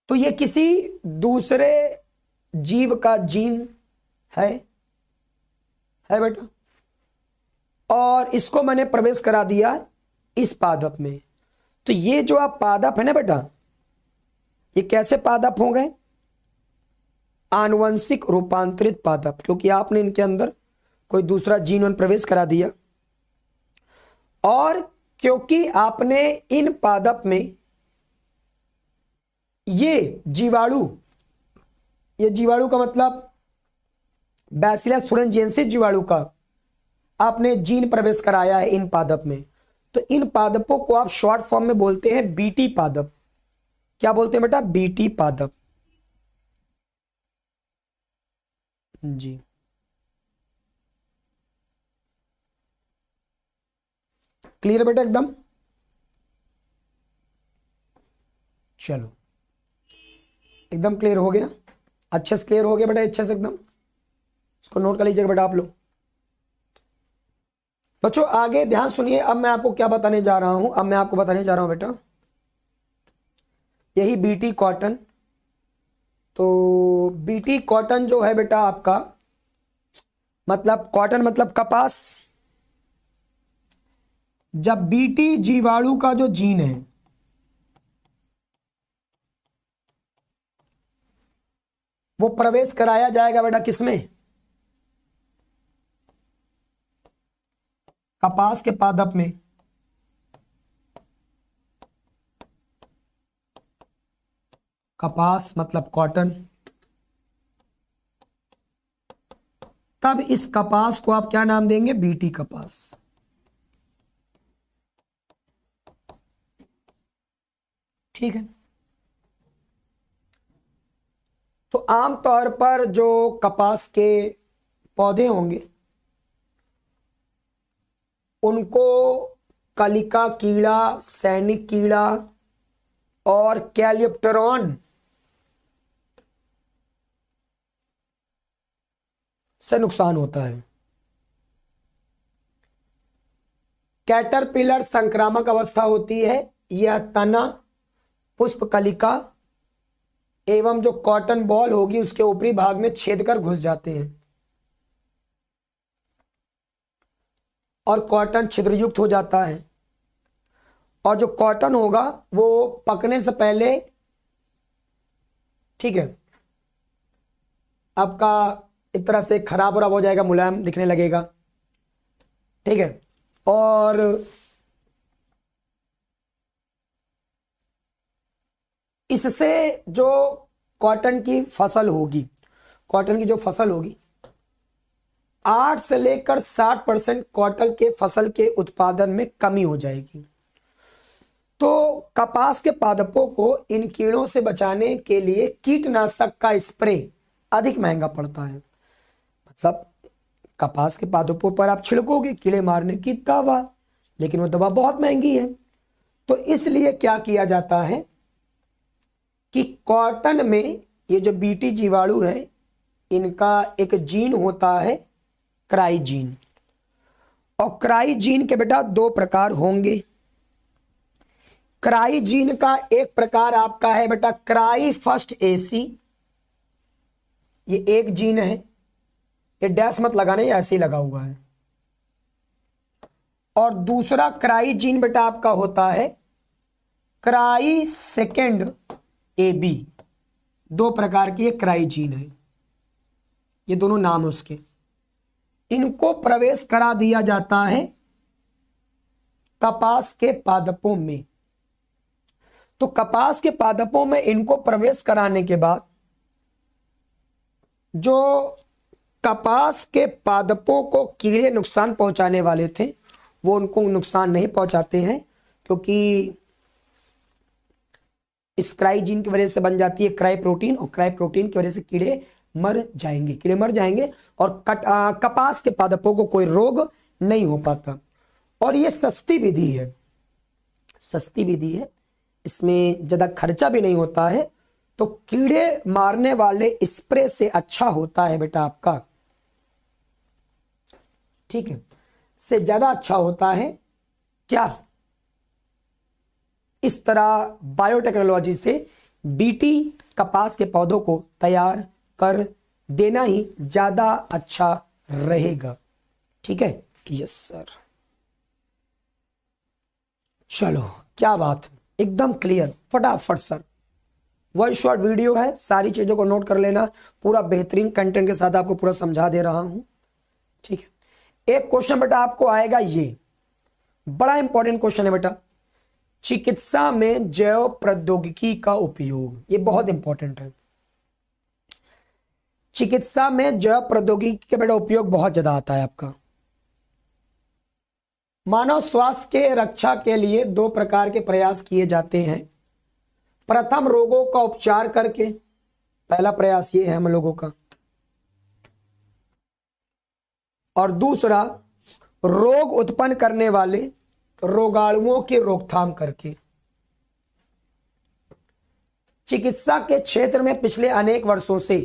तो ये किसी दूसरे जीव का जीन है है बेटा, और इसको मैंने प्रवेश करा दिया इस पादप में। तो ये जो आप पादप है ना बेटा, ये कैसे पादप हो गए? आनुवंशिक रूपांतरित पादप, क्योंकि आपने इनके अंदर कोई दूसरा जीन प्रवेश करा दिया, और क्योंकि आपने इन पादप में ये जीवाणु का मतलब बैसिलस thuringiensis जीवाणु का आपने जीन प्रवेश कराया है इन पादप में, तो इन पादपों को आप शॉर्ट फॉर्म में बोलते हैं बीटी पादप। क्या बोलते हैं बेटा? बीटी पादप। जी, क्लियर बेटा एकदम? चलो, एकदम क्लियर हो गया, अच्छे से क्लियर हो गया बेटा, अच्छे से एकदम। इसको नोट कर लीजिएगा बेटा आप लोग। बच्चों आगे ध्यान सुनिए, अब मैं आपको क्या बताने जा रहा हूं। अब मैं आपको बताने जा रहा हूं बेटा यही बीटी कॉटन। तो बीटी कॉटन जो है बेटा आपका, मतलब कॉटन मतलब कपास। जब बीटी जीवाणु का जो जीन है वो प्रवेश कराया जाएगा बेटा किसमें? कपास के पादप में। कपास मतलब कॉटन। तब इस कपास को आप क्या नाम देंगे? बीटी कपास। ठीक है। तो आमतौर पर जो कपास के पौधे होंगे उनको कलिका कीड़ा, सैनिक कीड़ा और कैलिप्टेरॉन से नुकसान होता है। कैटरपिलर संक्रामक अवस्था होती है। यह तना, पुष्प कलिका एवं जो कॉटन बॉल होगी उसके ऊपरी भाग में छेद कर घुस जाते हैं और कॉटन छिद्रयुक्त हो जाता है। और जो कॉटन होगा वो पकने से पहले, ठीक है, आपका एक तरह से खराब हो जाएगा, मुलायम दिखने लगेगा। ठीक है। और इससे जो कॉटन की फसल होगी, कॉटन की जो फसल होगी 8 से लेकर 60% कॉटन के फसल के उत्पादन में कमी हो जाएगी। तो कपास के पादपों को इन कीड़ों से बचाने के लिए कीटनाशक का स्प्रे अधिक महंगा पड़ता है। मतलब कपास के पादपों पर आप छिड़कोगे कीड़े मारने की दवा, लेकिन वो दवा बहुत महंगी है। तो इसलिए क्या किया जाता है कि कॉटन में ये जो बीटी जीवाणु है इनका एक जीन होता है क्राइजीन। और क्राइजीन के बेटा 2 प्रकार होंगे। क्राइजीन का एक प्रकार आपका है बेटा क्राई फर्स्ट एसी, ये एक जीन है, ये डैश मत लगाने, ये ऐसे ही लगा हुआ है। और दूसरा क्राइजीन बेटा आपका होता है क्राई सेकेंड एबी। 2 प्रकार की एक क्राइजीन है, ये दोनों नाम है उसके। इनको प्रवेश करा दिया जाता है कपास के पादपों में। तो कपास के पादपों में इनको प्रवेश कराने के बाद जो कपास के पादपों को कीड़े नुकसान पहुंचाने वाले थे वो उनको नुकसान नहीं पहुंचाते हैं, क्योंकि इस क्राइजीन की वजह से बन जाती है क्राई प्रोटीन, और क्राई प्रोटीन की वजह से कीड़े मर जाएंगे और कपास के पादपों को कोई रोग नहीं हो पाता। और ये सस्ती विधि है, इसमें ज़्यादा खर्चा भी नहीं होता है। तो कीड़े मारने वाले स्प्रे से अच्छा होता है बेटा आपका, ठीक है, से ज़्यादा अच्छा होता है क्या? इस तरह बायोटेक्नोलॉजी से बीटी कपास के पौधों को तैयार कर देना ही ज्यादा अच्छा रहेगा। ठीक है, यस सर। चलो क्या बात, एकदम क्लियर, फटाफट सर। वन शॉर्ट वीडियो है, सारी चीजों को नोट कर लेना, पूरा बेहतरीन कंटेंट के साथ आपको पूरा समझा दे रहा हूं। ठीक है, एक क्वेश्चन बेटा आपको आएगा, ये बड़ा इंपॉर्टेंट क्वेश्चन है बेटा, चिकित्सा में जैव प्रौद्योगिकी का उपयोग, ये बहुत इंपॉर्टेंट है। चिकित्सा में जैव प्रौद्योगिकी का बेटा उपयोग बहुत ज्यादा आता है आपका। मानव स्वास्थ्य के रक्षा के लिए दो प्रकार के प्रयास किए जाते हैं। प्रथम, रोगों का उपचार करके, पहला प्रयास ये है हम लोगों का, और दूसरा, रोग उत्पन्न करने वाले रोगाणुओं की रोकथाम करके। चिकित्सा के क्षेत्र में पिछले अनेक वर्षों से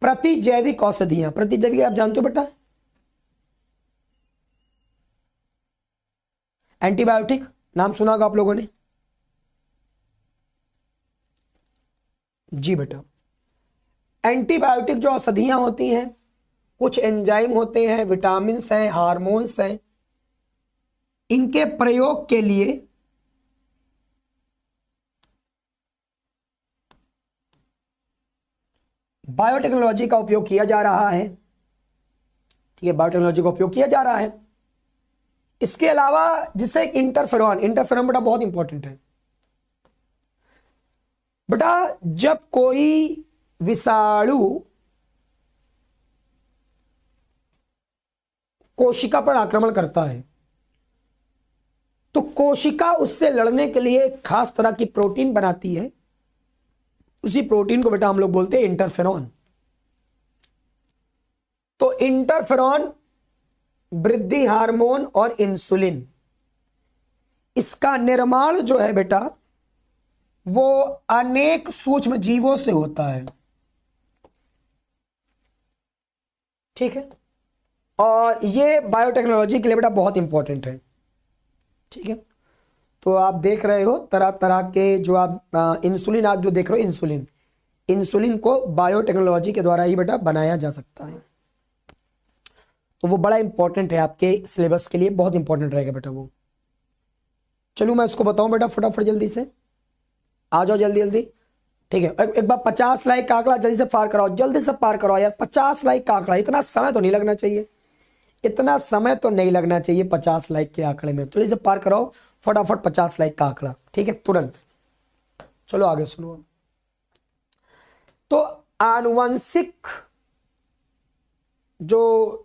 प्रतिजैविक औषधियां, प्रतिजैविक आप जानते हो बेटा, एंटीबायोटिक नाम सुना होगा आप लोगों ने। जी बेटा, एंटीबायोटिक जो औषधियां होती हैं, कुछ एंजाइम होते हैं, विटामिन्स हैं, हार्मोन्स हैं, इनके प्रयोग के लिए बायोटेक्नोलॉजी का उपयोग किया जा रहा है। ठीक है, बायोटेक्नोलॉजी का उपयोग किया जा रहा है। इसके अलावा जिससे इंटरफेरॉन, इंटरफेरॉन बेटा बहुत इंपॉर्टेंट है बेटा। जब कोई विषाणु कोशिका पर आक्रमण करता है तो कोशिका उससे लड़ने के लिए एक खास तरह की प्रोटीन बनाती है, उसी प्रोटीन को बेटा हम लोग बोलते हैं इंटरफेरॉन। तो इंटरफेरॉन, वृद्धि हार्मोन और इंसुलिन, इसका निर्माण जो है बेटा वो अनेक सूक्ष्म जीवों से होता है। ठीक है, और ये बायोटेक्नोलॉजी के लिए बेटा बहुत इंपॉर्टेंट है। ठीक है, तो आप देख रहे हो तरह तरह के जो आप इंसुलिन आप जो देख रहे हो, इंसुलिन, इंसुलिन को बायोटेक्नोलॉजी के द्वारा ही बेटा बनाया जा सकता है। तो वो बड़ा इंपॉर्टेंट है आपके सिलेबस के लिए, बहुत इंपॉर्टेंट रहेगा बेटा वो। चलो मैं इसको बताऊं बेटा फटाफट, जल्दी से आ जाओ, जल्दी जल्दी। ठीक है, एक बार 50 लाइक का आंकड़ा जल्दी से पार कराओ, जल्दी से पार कराओ यार। 50 लाइक का आंकड़ा, इतना समय तो नहीं लगना चाहिए, इतना समय तो नहीं लगना चाहिए 50 लाइक के आंकड़े में। जल्दी से पार कराओ फटाफट 50 लाइक का आंकड़ा। ठीक है, तुरंत। चलो आगे सुनो। तो आनुवंशिक जो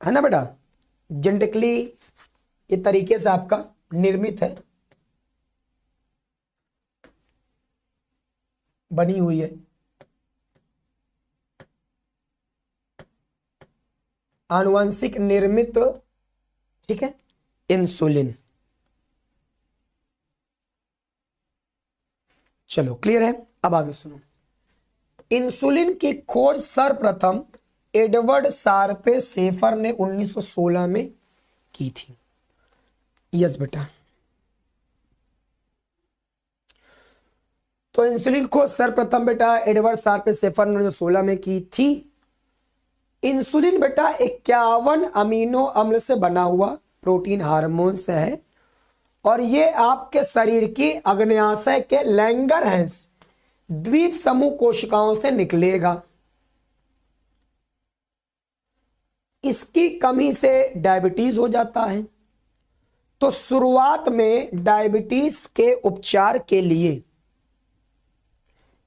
है ना बेटा, जेनेटिकली ये तरीके से आपका निर्मित है, बनी हुई है, आनुवंशिक निर्मित, ठीक है, इंसुलिन। चलो क्लियर है, अब आगे सुनो। इंसुलिन की खोज सर्वप्रथम एडवर्ड शार्पे शेफर ने 1916 में की थी। यस बेटा, तो इंसुलिन खोज सर्वप्रथम बेटा एडवर्ड शार्पे शेफर ने 1916 में की थी। इंसुलिन बेटा 51 अमीनो अम्ल से बना हुआ प्रोटीन हार्मोन से है, और ये आपके शरीर की अग्न्याशय के लैंगरहैंस द्वीप समूह कोशिकाओं से निकलेगा। इसकी कमी से डायबिटीज हो जाता है। तो शुरुआत में डायबिटीज के उपचार के लिए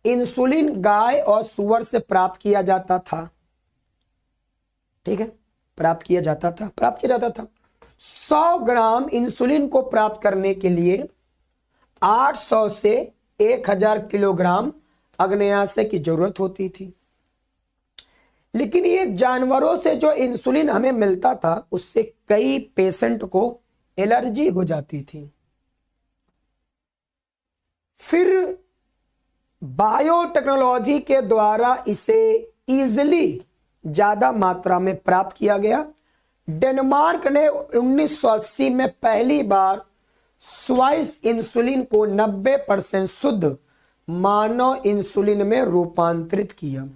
इंसुलिन गाय और सुअर से प्राप्त किया जाता था। ठीक है, प्राप्त किया जाता था। 100 ग्राम इंसुलिन को प्राप्त करने के लिए 800 से 1000 किलोग्राम अग्न्याशय की जरूरत होती थी। लेकिन ये जानवरों से जो इंसुलिन हमें मिलता था उससे कई पेशेंट को एलर्जी हो जाती थी। फिर बायोटेक्नोलॉजी के द्वारा इसे इजिली ज्यादा मात्रा में प्राप्त किया गया। डेनमार्क ने 1980 में पहली बार स्वाइस इंसुलिन को 90% शुद्ध मानव इंसुलिन में रूपांतरित किया।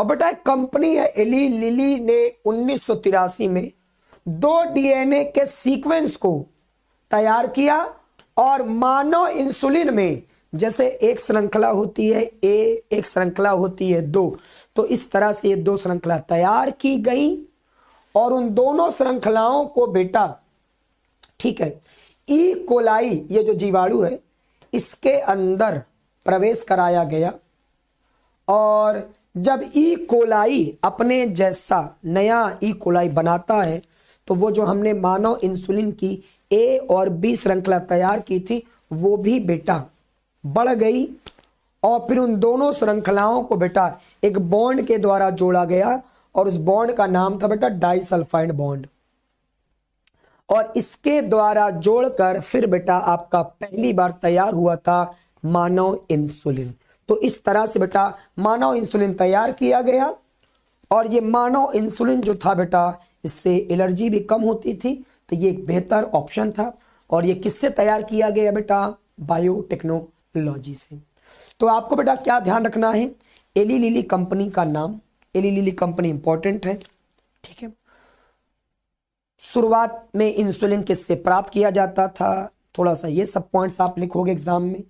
और बेटा एक कंपनी है एली लिली ने 1983 में 2 डीएनए के सीक्वेंस को तैयार किया और मानव इंसुलिन में जैसे एक श्रृंखला होती है ए, एक श्रृंखला होती है 2, तो इस तरह से ये 2 श्रृंखला तैयार की गई और उन दोनों श्रृंखलाओं को बेटा, ठीक है, ई कोलाई ये जो जीवाणु है इसके अंदर प्रवेश कराया गया और जब ई कोलाई अपने जैसा नया ई कोलाई बनाता है तो वो जो हमने मानव इंसुलिन की ए और बी श्रृंखला तैयार की थी वो भी बेटा बढ़ गई और फिर उन दोनों श्रृंखलाओं को बेटा एक बॉन्ड के द्वारा जोड़ा गया और उस बॉन्ड का नाम था बेटा डाइसल्फाइड बॉन्ड और इसके द्वारा जोड़कर फिर बेटा आपका पहली बार तैयार हुआ था मानव इंसुलिन। तो इस तरह से बेटा मानव इंसुलिन तैयार किया गया और ये मानव इंसुलिन जो था बेटा इससे एलर्जी भी कम होती थी, तो ये एक बेहतर ऑप्शन था और ये किससे तैयार किया गया बेटा, बायोटेक्नोलॉजी से। तो आपको बेटा क्या ध्यान रखना है, एली लिली कंपनी का नाम, एली लिली कंपनी इंपॉर्टेंट है, ठीक है। शुरुआत में इंसुलिन किससे प्राप्त किया जाता था, थोड़ा सा ये सब पॉइंट्स आप लिखोगे एग्जाम में,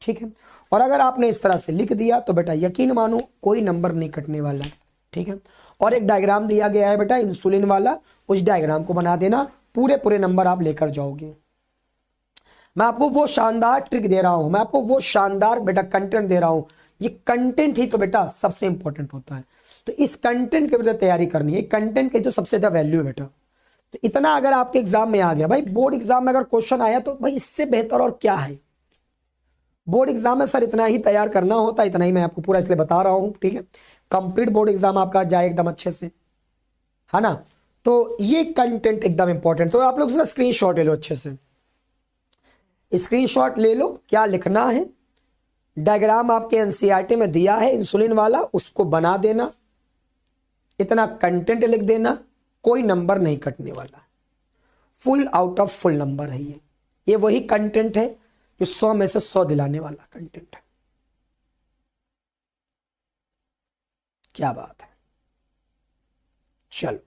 ठीक है। और अगर आपने इस तरह से लिख दिया तो बेटा यकीन मानो कोई नंबर नहीं कटने वाला, ठीक है। और एक डायग्राम दिया गया है बेटा इंसुलिन वाला, उस डायग्राम को बना देना, पूरे नंबर आप लेकर जाओगे। मैं आपको वो शानदार ट्रिक दे रहा हूं, मैं आपको वो शानदार बेटा कंटेंट दे रहा हूं। ये कंटेंट ही तो बेटा सबसे इंपॉर्टेंट होता है, तो इस कंटेंट के बेटा तैयारी करनी है, कंटेंट की तो सबसे ज्यादा वैल्यू है बेटा। तो इतना अगर आपके एग्जाम में आ गया भाई, बोर्ड एग्जाम में अगर क्वेश्चन आया तो भाई इससे बेहतर और क्या है। बोर्ड एग्जाम में सर इतना ही तैयार करना होता है, इतना ही मैं आपको पूरा इसलिए बता रहा हूं, ठीक है। कंप्लीट बोर्ड एग्जाम आपका जाए एकदम अच्छे से, है ना। तो ये कंटेंट एकदम इंपॉर्टेंट, तो आप लोग इसका स्क्रीनशॉट ले लो, अच्छे से स्क्रीनशॉट ले लो। क्या लिखना है, डायग्राम आपके एनसीईआरटी में दिया है इंसुलिन वाला, उसको बना देना, इतना कंटेंट लिख देना, कोई नंबर नहीं कटने वाला, full out of full number है ये वही कंटेंट है जो 100 में से 100 दिलाने वाला कंटेंट है। क्या बात है, चलो।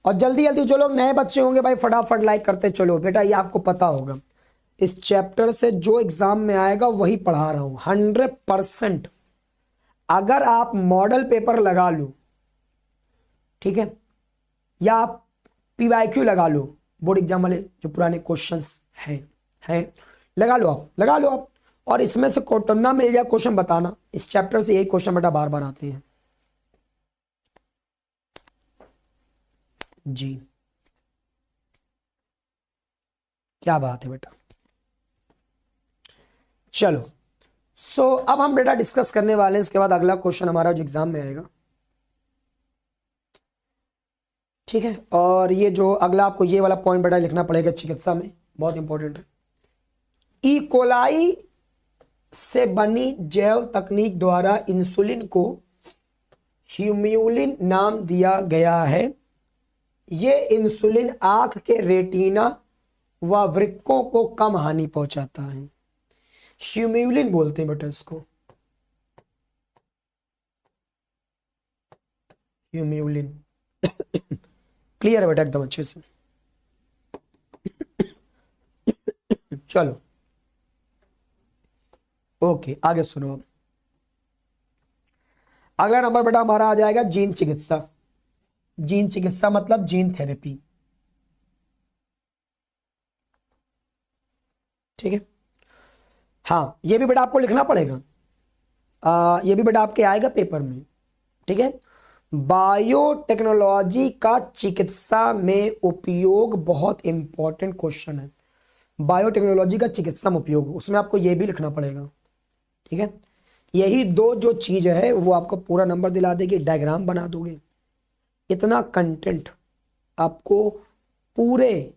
और जल्दी जल्दी जो लोग नए बच्चे होंगे भाई फटाफट लाइक करते चलो बेटा, ये आपको पता होगा इस चैप्टर से जो एग्जाम में आएगा वही पढ़ा रहा हूं 100%। अगर आप मॉडल पेपर लगा लो, ठीक है, या आप पीवाईक्यू लगा लो, बोर्ड एग्जाम वाले जो पुराने क्वेश्चंस हैं लगा लो आप, और इसमें से कोटन्ना मिल जाए क्वेश्चन बताना, इस चैप्टर से यही क्वेश्चन बेटा बार बार आते हैं जी। क्या बात है बेटा, चलो। अब हम बेटा डिस्कस करने वाले हैं, इसके बाद अगला क्वेश्चन हमारा जो एग्जाम में आएगा, ठीक है। और ये जो अगला आपको ये वाला पॉइंट बेटा लिखना पड़ेगा चिकित्सा में, बहुत इंपॉर्टेंट है। ई कोलाई से बनी जैव तकनीक द्वारा इंसुलिन को ह्यूम्यूलिन नाम दिया गया है। ये इंसुलिन आंख के रेटिना व वृक्कों को कम हानि पहुंचाता है। ह्यूम्यूलिन बोलते हैं बेटा इसको, ह्यूम्यूलिन। क्लियर है बेटा एकदम अच्छे से, चलो ओके आगे सुनो। अब अगला नंबर बेटा हमारा आ जाएगा जीन चिकित्सा। जीन चिकित्सा मतलब जीन थेरेपी, ठीक है। हाँ ये भी बेटा आपको लिखना पड़ेगा, ये भी बेटा आपके आएगा पेपर में, ठीक है। बायोटेक्नोलॉजी का चिकित्सा में उपयोग बहुत इंपॉर्टेंट क्वेश्चन है। बायोटेक्नोलॉजी का चिकित्सा में उपयोग, उसमें आपको ये भी लिखना पड़ेगा, ठीक है। यही दो जो चीज है वो आपको पूरा नंबर दिला देगी, डायग्राम बना दोगे, इतना कंटेंट आपको पूरे,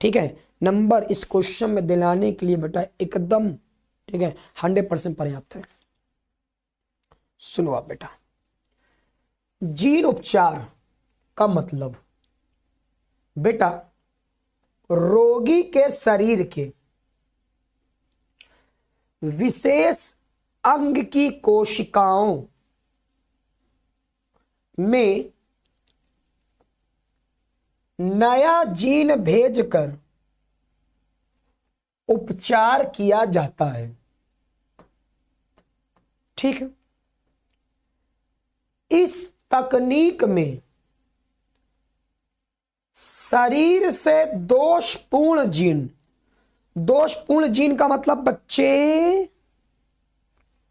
ठीक है, नंबर इस क्वेश्चन में दिलाने के लिए बेटा एकदम, ठीक है, 100% पर्याप्त है। सुनो आप बेटा, जीन उपचार का मतलब बेटा रोगी के शरीर के विशेष अंग की कोशिकाओं में नया जीन भेजकर उपचार किया जाता है। ठीक है, इस तकनीक में शरीर से दोषपूर्ण जीन का मतलब बच्चे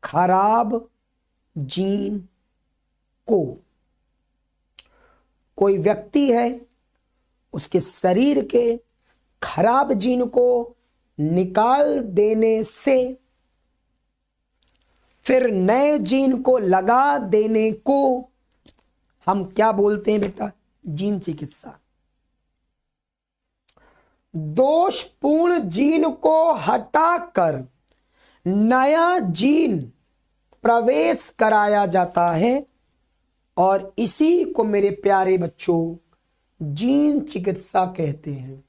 खराब जीन को, कोई व्यक्ति है उसके शरीर के खराब जीन को निकाल देने से फिर नए जीन को लगा देने को हम क्या बोलते हैं बेटा? जीन चिकित्सा। दोषपूर्ण जीन को हटाकर नया जीन प्रवेश कराया जाता है और इसी को मेरे प्यारे बच्चों जीन चिकित्सा कहते हैं।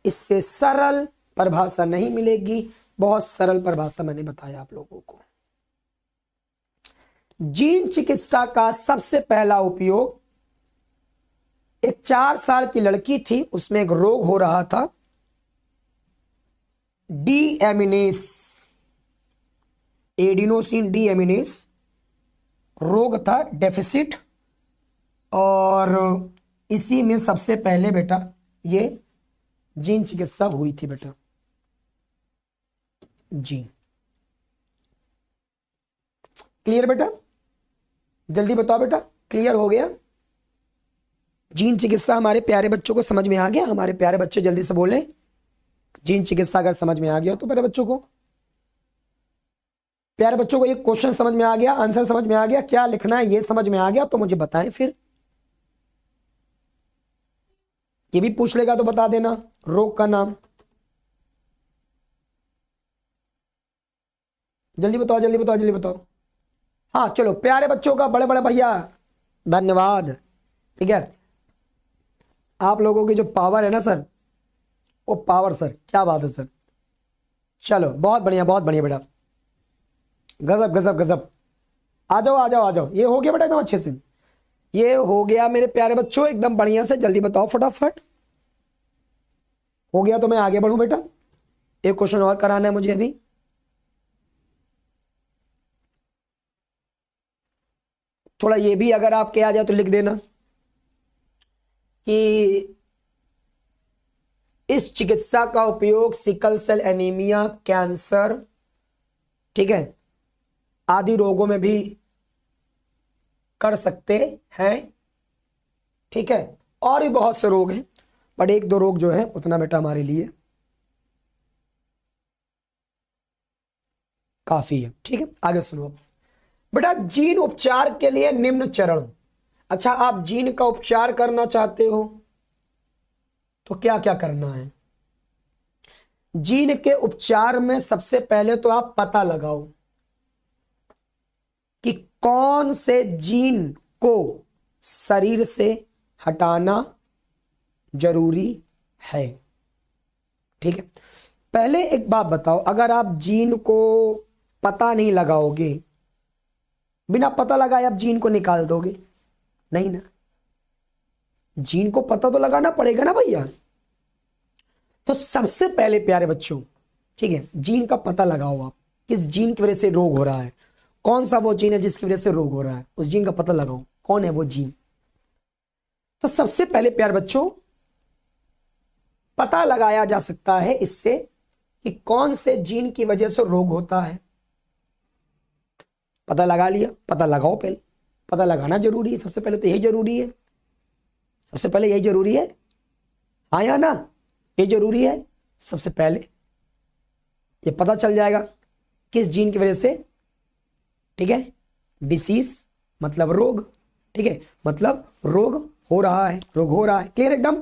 इससे सरल परिभाषा नहीं मिलेगी, बहुत सरल परिभाषा मैंने बताया आप लोगों को। जीन चिकित्सा का सबसे पहला उपयोग, एक 4 साल की लड़की थी, उसमें एक रोग हो रहा था डीएमिनेस, एडिनोसिन डीएमिनेस रोग था, डेफिसिट, और इसी में सबसे पहले बेटा ये जीन चिकित्सा हुई थी बेटा। जी क्लियर बेटा? जल्दी बताओ बेटा, क्लियर हो गया? जीन चिकित्सा हमारे प्यारे बच्चों को समझ में आ गया? हमारे प्यारे बच्चे जल्दी से बोलें, जीन चिकित्सा अगर समझ में आ गया तो प्यारे बच्चों को, प्यारे बच्चों को ये क्वेश्चन समझ में आ गया, आंसर समझ में आ गया, क्या लिखना है ये समझ में आ गया तो मुझे बताएं। फिर ये भी पूछ लेगा तो बता देना रोग का नाम। जल्दी बताओ जल्दी बताओ जल्दी बताओ। हाँ चलो, प्यारे बच्चों का बड़े बड़े भैया धन्यवाद। ठीक है, आप लोगों की जो पावर है ना सर, वो पावर सर, क्या बात है सर। चलो बहुत बढ़िया बेटा, गजब गजब गजब। आ जाओ आ जाओ आ जाओ, ये हो गया बेटा एकदम अच्छे से, ये हो गया मेरे प्यारे बच्चों एकदम बढ़िया से। जल्दी बताओ फटाफट, हो गया तो मैं आगे बढ़ूं बेटा। एक क्वेश्चन और कराना है मुझे अभी। थोड़ा ये भी अगर आपके आ जाए तो लिख देना कि इस चिकित्सा का उपयोग सिकल सेल एनीमिया, कैंसर, ठीक है, आदि रोगों में भी कर सकते हैं। ठीक है, और भी बहुत से रोग हैं, बट 1-2 रोग जो है उतना बेटा हमारे लिए काफी है। ठीक है, आगे सुनो बेटा। जीन उपचार के लिए निम्न चरण। अच्छा, आप जीन का उपचार करना चाहते हो तो क्या क्या करना है? जीन के उपचार में सबसे पहले तो आप पता लगाओ कि कौन से जीन को शरीर से हटाना जरूरी है। ठीक है, पहले एक बात बताओ, अगर आप जीन को पता नहीं लगाओगे, बिना पता लगाए आप जीन को निकाल दोगे? नहीं ना, जीन को पता तो लगाना पड़ेगा ना भैया। तो सबसे पहले प्यारे बच्चों, ठीक है, जीन का पता लगाओ आप, किस जीन की वजह से रोग हो रहा है, कौन सा वो जीन है जिसकी वजह से रोग हो रहा है, उस जीन का पता लगाओ कौन है वो जीन। तो सबसे पहले प्यारे बच्चों पता लगाया जा सकता है इससे कि कौन से जीन की वजह से रोग होता है। पता लगा लिया, पता लगाओ, पहले पता लगाना जरूरी है, सबसे पहले तो यही जरूरी है, सबसे पहले यही जरूरी है, हाँ या ना, ये जरूरी है। सबसे पहले ये पता चल जाएगा किस जीन की वजह से, ठीक है, डिसीज मतलब रोग, ठीक है, मतलब रोग हो रहा है, रोग हो रहा है। क्लियर एकदम?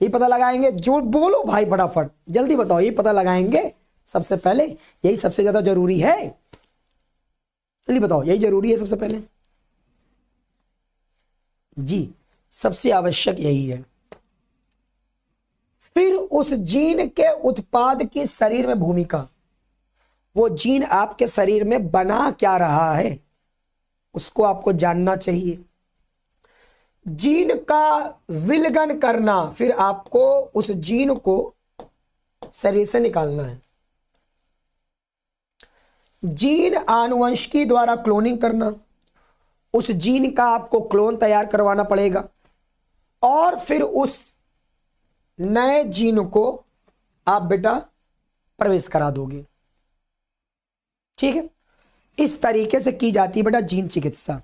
ये पता लगाएंगे, जो बोलो भाई फटाफट, जल्दी बताओ, ये पता लगाएंगे सबसे पहले, यही सबसे ज्यादा जरूरी है। जल्दी बताओ, यही जरूरी है सबसे पहले? जी, सबसे आवश्यक यही है। फिर उस जीन के उत्पाद की शरीर में भूमिका, वो जीन आपके शरीर में बना क्या रहा है उसको आपको जानना चाहिए। जीन का विलगन करना, फिर आपको उस जीन को शरीर से निकालना है। जीन आनुवंशिकी द्वारा क्लोनिंग करना, उस जीन का आपको क्लोन तैयार करवाना पड़ेगा और फिर उस नए जीन को आप बेटा प्रवेश करा दोगे। ठीक है, इस तरीके से की जाती है बेटा जीन चिकित्सा।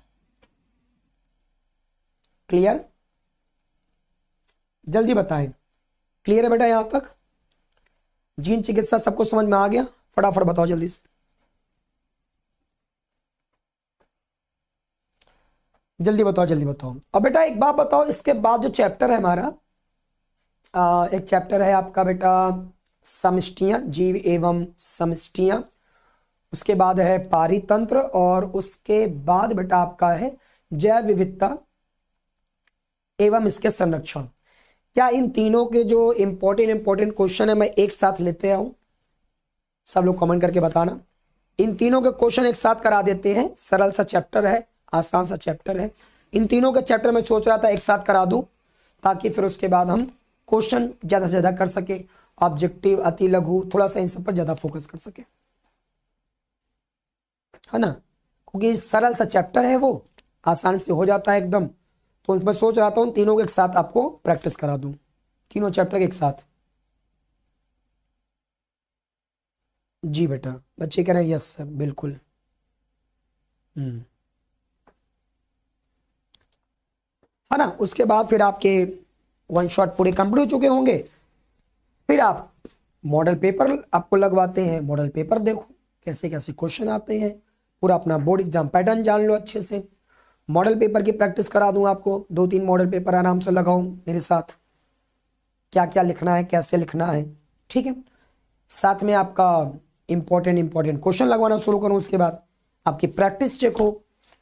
क्लियर? जल्दी बताएं, क्लियर है बेटा यहां तक? जीन चिकित्सा सबको समझ में आ गया? फटाफट बताओ जल्दी से, जल्दी बताओ जल्दी बताओ। अब बेटा एक बात बताओ, इसके बाद जो चैप्टर है हमारा, एक चैप्टर है आपका बेटा समष्टियां, जीव एवं समष्टियां, उसके बाद है पारितंत्र, और उसके बाद बेटा आपका है जैव विविधता एवं इसके संरक्षण। क्या इन तीनों के जो इंपॉर्टेंट क्वेश्चन है मैं एक साथ लेते आऊं? सब लोग कमेंट करके बताना। इन तीनों के क्वेश्चन एक साथ करा देते हैं, सरल सा चैप्टर है, आसान सा चैप्टर है। इन तीनों के चैप्टर में सोच रहा था एक साथ करा दूं, ताकि फिर उसके बाद हम क्वेश्चन ज्यादा से ज्यादा कर सके, ऑब्जेक्टिव, अति लघु, थोड़ा सा इन सब पर ज्यादा फोकस कर सके, है ना, क्योंकि सरल सा चैप्टर है, वो आसानी से हो जाता है एकदम। तो मैं सोच रहा था उन तीनों के एक साथ आपको प्रैक्टिस करा दूं, तीनों चैप्टर के एक साथ। जी बेटा, बच्चे कह रहे हैं यस सर, बिल्कुल। है ना, उसके बाद फिर आपके वन शॉट पूरे कंप्लीट हो चुके होंगे। फिर आप मॉडल पेपर आपको लगवाते हैं, मॉडल पेपर देखो कैसे कैसे क्वेश्चन आते हैं, पूरा अपना बोर्ड एग्जाम पैटर्न जान लो अच्छे से। मॉडल पेपर की प्रैक्टिस करा दूं आपको, 2-3 मॉडल पेपर आराम से लगाओ मेरे साथ, क्या क्या लिखना है, कैसे लिखना है। ठीक है, साथ में आपका इंपॉर्टेंट क्वेश्चन लगवाना शुरू करूं, उसके बाद आपकी प्रैक्टिस चेक हो,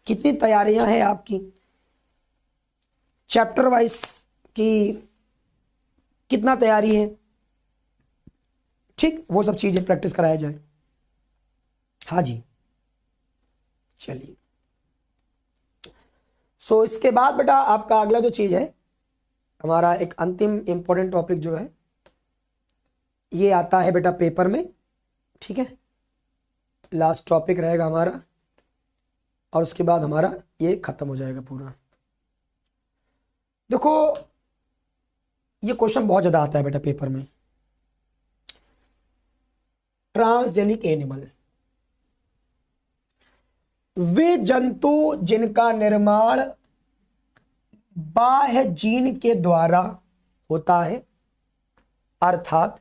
कितनी तैयारियां हैं आपकी, चैप्टर वाइज की कितना तैयारी है। ठीक, वो सब चीजें प्रैक्टिस कराया जाए। हाँ जी, चलिए। सो इसके बाद बेटा आपका अगला जो चीज है, हमारा एक अंतिम इंपॉर्टेंट टॉपिक जो है, ये आता है बेटा पेपर में। ठीक है, लास्ट टॉपिक रहेगा हमारा, और उसके बाद हमारा ये खत्म हो जाएगा पूरा। देखो ये क्वेश्चन बहुत ज्यादा आता है बेटा पेपर में, ट्रांसजेनिक एनिमल, वे जंतु जिनका निर्माण बाह्य जीन के द्वारा होता है, अर्थात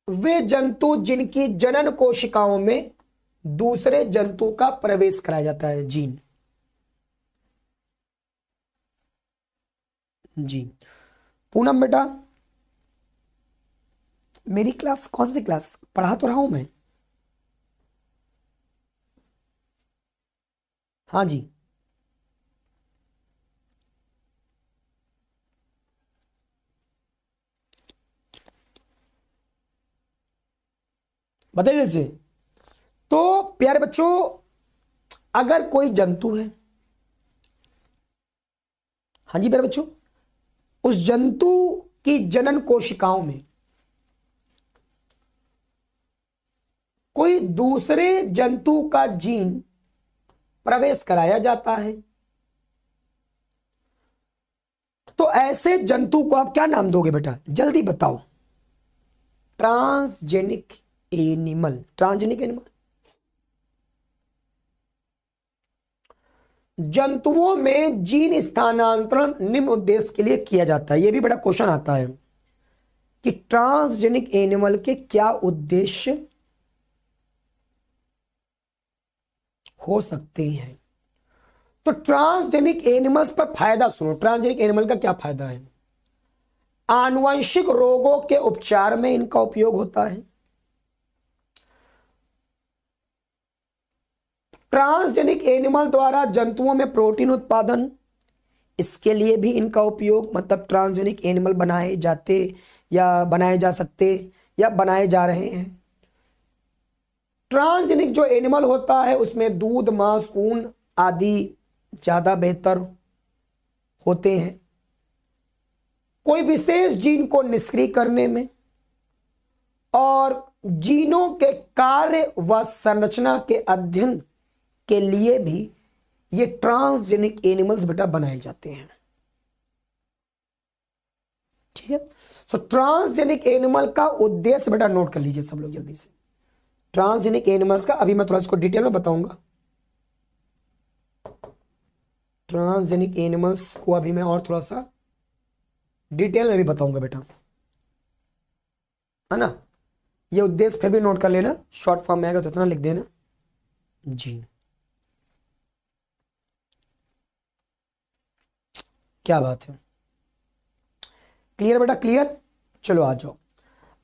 वे जंतु जिनकी जनन कोशिकाओं में दूसरे जंतु का प्रवेश कराया जाता है, जीन। जी पूनम बेटा, मेरी क्लास कौन सी क्लास पढ़ा तो रहा हूं मैं। हाँ जी, बताइए से। तो प्यारे बच्चों, अगर कोई जंतु है, हाँ जी प्यारे बच्चों, उस जंतु की जनन कोशिकाओं में कोई दूसरे जंतु का जीन प्रवेश कराया जाता है, तो ऐसे जंतु को आप क्या नाम दोगे बेटा, जल्दी बताओ। Transgenic animal, transgenic animal. जंतुओं में जीन स्थानांतरण निम्न उद्देश्य के लिए किया जाता है। यह भी बड़ा क्वेश्चन आता है कि ट्रांसजेनिक एनिमल के क्या उद्देश्य हो सकते हैं। तो ट्रांसजेनिक एनिमल्स पर फायदा सुनो, ट्रांसजेनिक एनिमल का क्या फायदा है। आनुवंशिक रोगों के उपचार में इनका उपयोग होता है। ट्रांसजेनिक एनिमल द्वारा जंतुओं में प्रोटीन उत्पादन, इसके लिए भी इनका उपयोग, मतलब ट्रांसजेनिक एनिमल बनाए जाते या बनाए जा सकते या बनाए जा रहे हैं। ट्रांसजेनिक जो एनिमल होता है उसमें दूध, मांस, ऊन आदि ज़्यादा बेहतर होते हैं। कोई विशेष जीन को निष्क्रिय करने में और जीनों के कार्य व संरचना के अध्ययन के लिए भी ये ट्रांसजेनिक एनिमल्स बेटा बनाए जाते हैं। ठीक है, सो ट्रांसजेनिक एनिमल का उद्देश्य बेटा नोट कर लीजिए सब लोग जल्दी से। ट्रांसजेनिक एनिमल्स का अभी मैं थोड़ा इसको डिटेल में बताऊंगा। ट्रांसजेनिक एनिमल्स को अभी मैं और थोड़ा सा डिटेल में भी बताऊंगा बेटा, है ना। ये उद्देश्य फिर भी नोट कर लेना, शॉर्ट फॉर्म में आएगा तो इतना लिख देना जी। क्या बात है, क्लियर बेटा, क्लियर। चलो आ जाओ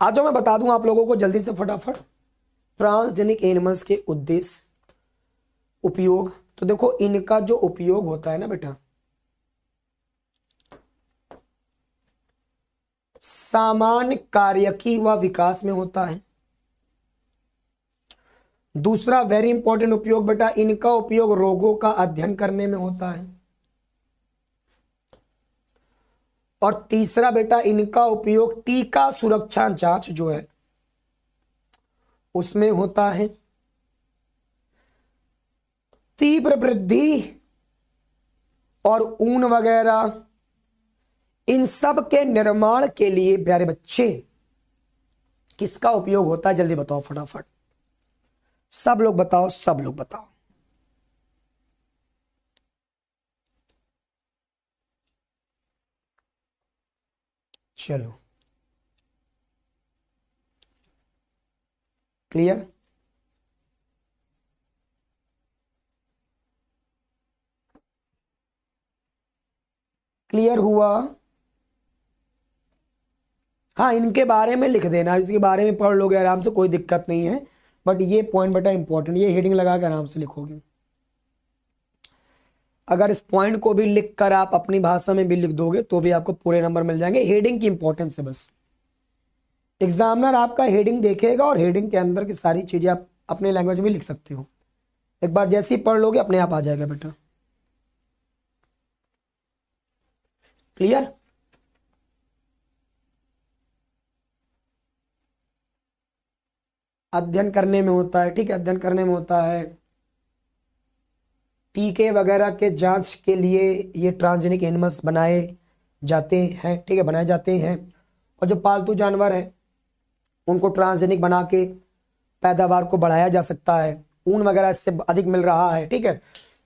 आ जाओ, मैं बता दूं आप लोगों को जल्दी से फटाफट ट्रांसजेनिक एनिमल्स के उद्देश्य, उपयोग। तो देखो इनका जो उपयोग होता है ना बेटा, सामान्य कार्यकी व विकास में होता है। दूसरा वेरी इंपॉर्टेंट उपयोग बेटा, इनका उपयोग रोगों का अध्ययन करने में होता है। और तीसरा बेटा, इनका उपयोग टीका सुरक्षा जांच जो है उसमें होता है। तीव्र वृद्धि और ऊन वगैरह इन सब के निर्माण के लिए प्यारे बच्चे किसका उपयोग होता है, जल्दी बताओ फटाफट, सब लोग बताओ, सब लोग बताओ। चलो क्लियर, क्लियर हुआ। हाँ, इनके बारे में लिख देना, इसके बारे में पढ़ लोगे आराम से, कोई दिक्कत नहीं है। बट ये पॉइंट बेटा इंपॉर्टेंट, ये हेडिंग लगा कर आराम से लिखोगे। अगर इस पॉइंट को भी लिख कर आप अपनी भाषा में भी लिख दोगे तो भी आपको पूरे नंबर मिल जाएंगे। हेडिंग की इंपॉर्टेंस है बस, एग्जामिनर आपका हेडिंग देखेगा और हेडिंग के अंदर की सारी चीजें आप अपने लैंग्वेज में लिख सकते हो। एक बार जैसे ही पढ़ लोगे अपने आप आ जाएगा बेटा। क्लियर, अध्ययन करने में होता है। ठीक है, अध्ययन करने में होता है। टीके वगैरह के जांच के लिए ये ट्रांसजेनिक एनिमल्स बनाए जाते हैं। ठीक है, बनाए जाते हैं। और जो पालतू जानवर हैं उनको ट्रांसजेनिक बना के पैदावार को बढ़ाया जा सकता है, ऊन वगैरह इससे अधिक मिल रहा है। ठीक है,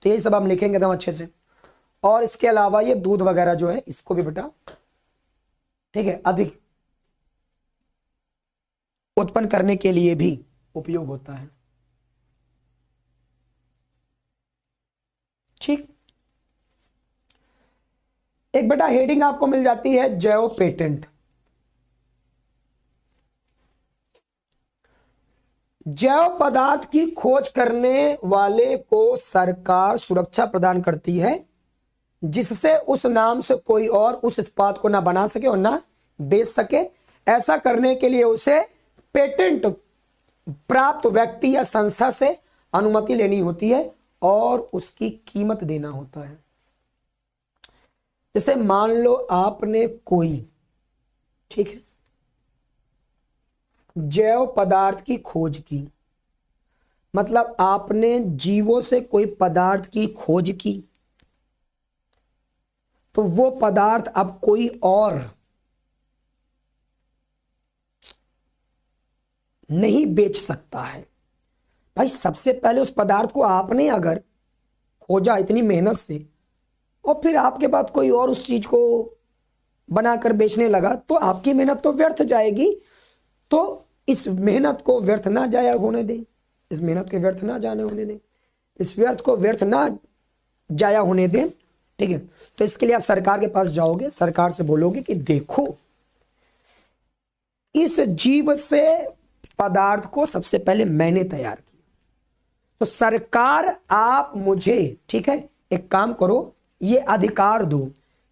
तो यही सब हम लिखेंगे एकदम अच्छे से। और इसके अलावा ये दूध वगैरह जो है इसको भी बेटा, ठीक है, अधिक उत्पन्न करने के लिए भी उपयोग होता है। ठीक, एक बेटा हेडिंग आपको मिल जाती है जैव पेटेंट। जैव पदार्थ की खोज करने वाले को सरकार सुरक्षा प्रदान करती है जिससे उस नाम से कोई और उस उत्पाद को ना बना सके और ना बेच सके। ऐसा करने के लिए उसे पेटेंट प्राप्त व्यक्ति या संस्था से अनुमति लेनी होती है और उसकी कीमत देना होता है। जैसे मान लो आपने कोई, ठीक है, जैव पदार्थ की खोज की, मतलब आपने जीवों से कोई पदार्थ की खोज की, तो वो पदार्थ अब कोई और नहीं बेच सकता है। भाई सबसे पहले उस पदार्थ को आपने अगर खोजा इतनी मेहनत से और फिर आपके बाद कोई और उस चीज को बनाकर बेचने लगा तो आपकी मेहनत तो व्यर्थ जाएगी। तो इस मेहनत को व्यर्थ ना जाया होने दें, इस मेहनत को व्यर्थ ना जाने होने दें, इस व्यर्थ को व्यर्थ ना जाया होने दें। ठीक है, तो इसके लिए आप सरकार के पास जाओगे, सरकार से बोलोगे कि देखो इस जीव से पदार्थ को सबसे पहले मैंने तैयार किया, तो सरकार आप मुझे, ठीक है, एक काम करो, ये अधिकार दो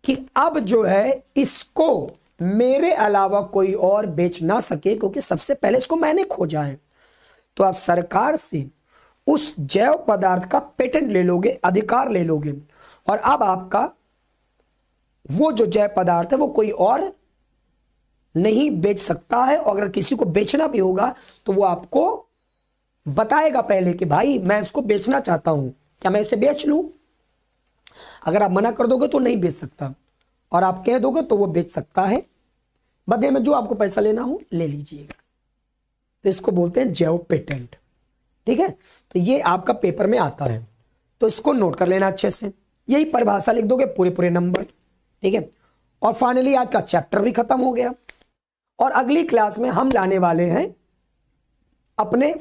कि अब जो है इसको मेरे अलावा कोई और बेच ना सके क्योंकि सबसे पहले इसको मैंने खोजा है। तो आप सरकार से उस जैव पदार्थ का पेटेंट ले लोगे, अधिकार ले लोगे, और अब आपका वो जो जैव पदार्थ है वो कोई और नहीं बेच सकता है। और अगर किसी को बेचना भी होगा तो वो आपको बताएगा पहले कि भाई मैं इसको बेचना चाहता हूं, क्या मैं इसे बेच लूं। अगर आप मना कर दोगे तो नहीं बेच सकता, और आप कह दोगे तो वो बेच सकता है। बदले में जो आपको पैसा लेना हो ले लीजिएगा। तो इसको बोलते हैं जैव पेटेंट। ठीक है, तो ये आपका पेपर में आता है, तो इसको नोट कर लेना अच्छे से। यही परिभाषा लिख दोगे, पूरे पूरे नंबर। ठीक है, और फाइनली आज का चैप्टर भी खत्म हो गया। और अगली क्लास में हम लाने वाले हैं अपने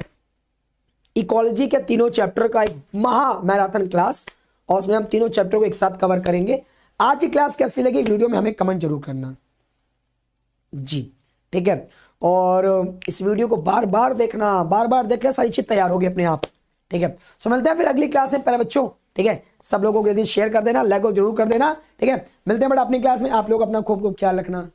इकोलॉजी के तीनों चैप्टर का एक महा मैराथन क्लास, और उसमें हम तीनों चैप्टर को एक साथ कवर करेंगे। आज की क्लास कैसी लगी वीडियो में हमें कमेंट जरूर करना जी। ठीक है, और इस वीडियो को बार बार देखना, बार बार देखना, सारी चीज तैयार होगी अपने आप। ठीक है, सो मिलते हैं फिर अगली क्लास में पहले बच्चों। ठीक है, सब लोगों को यदि शेयर कर देना, लाइक जरूर कर देना। ठीक है, मिलते हैं बट अपनी क्लास में। आप लोग अपना खूब खूब ख्याल रखना।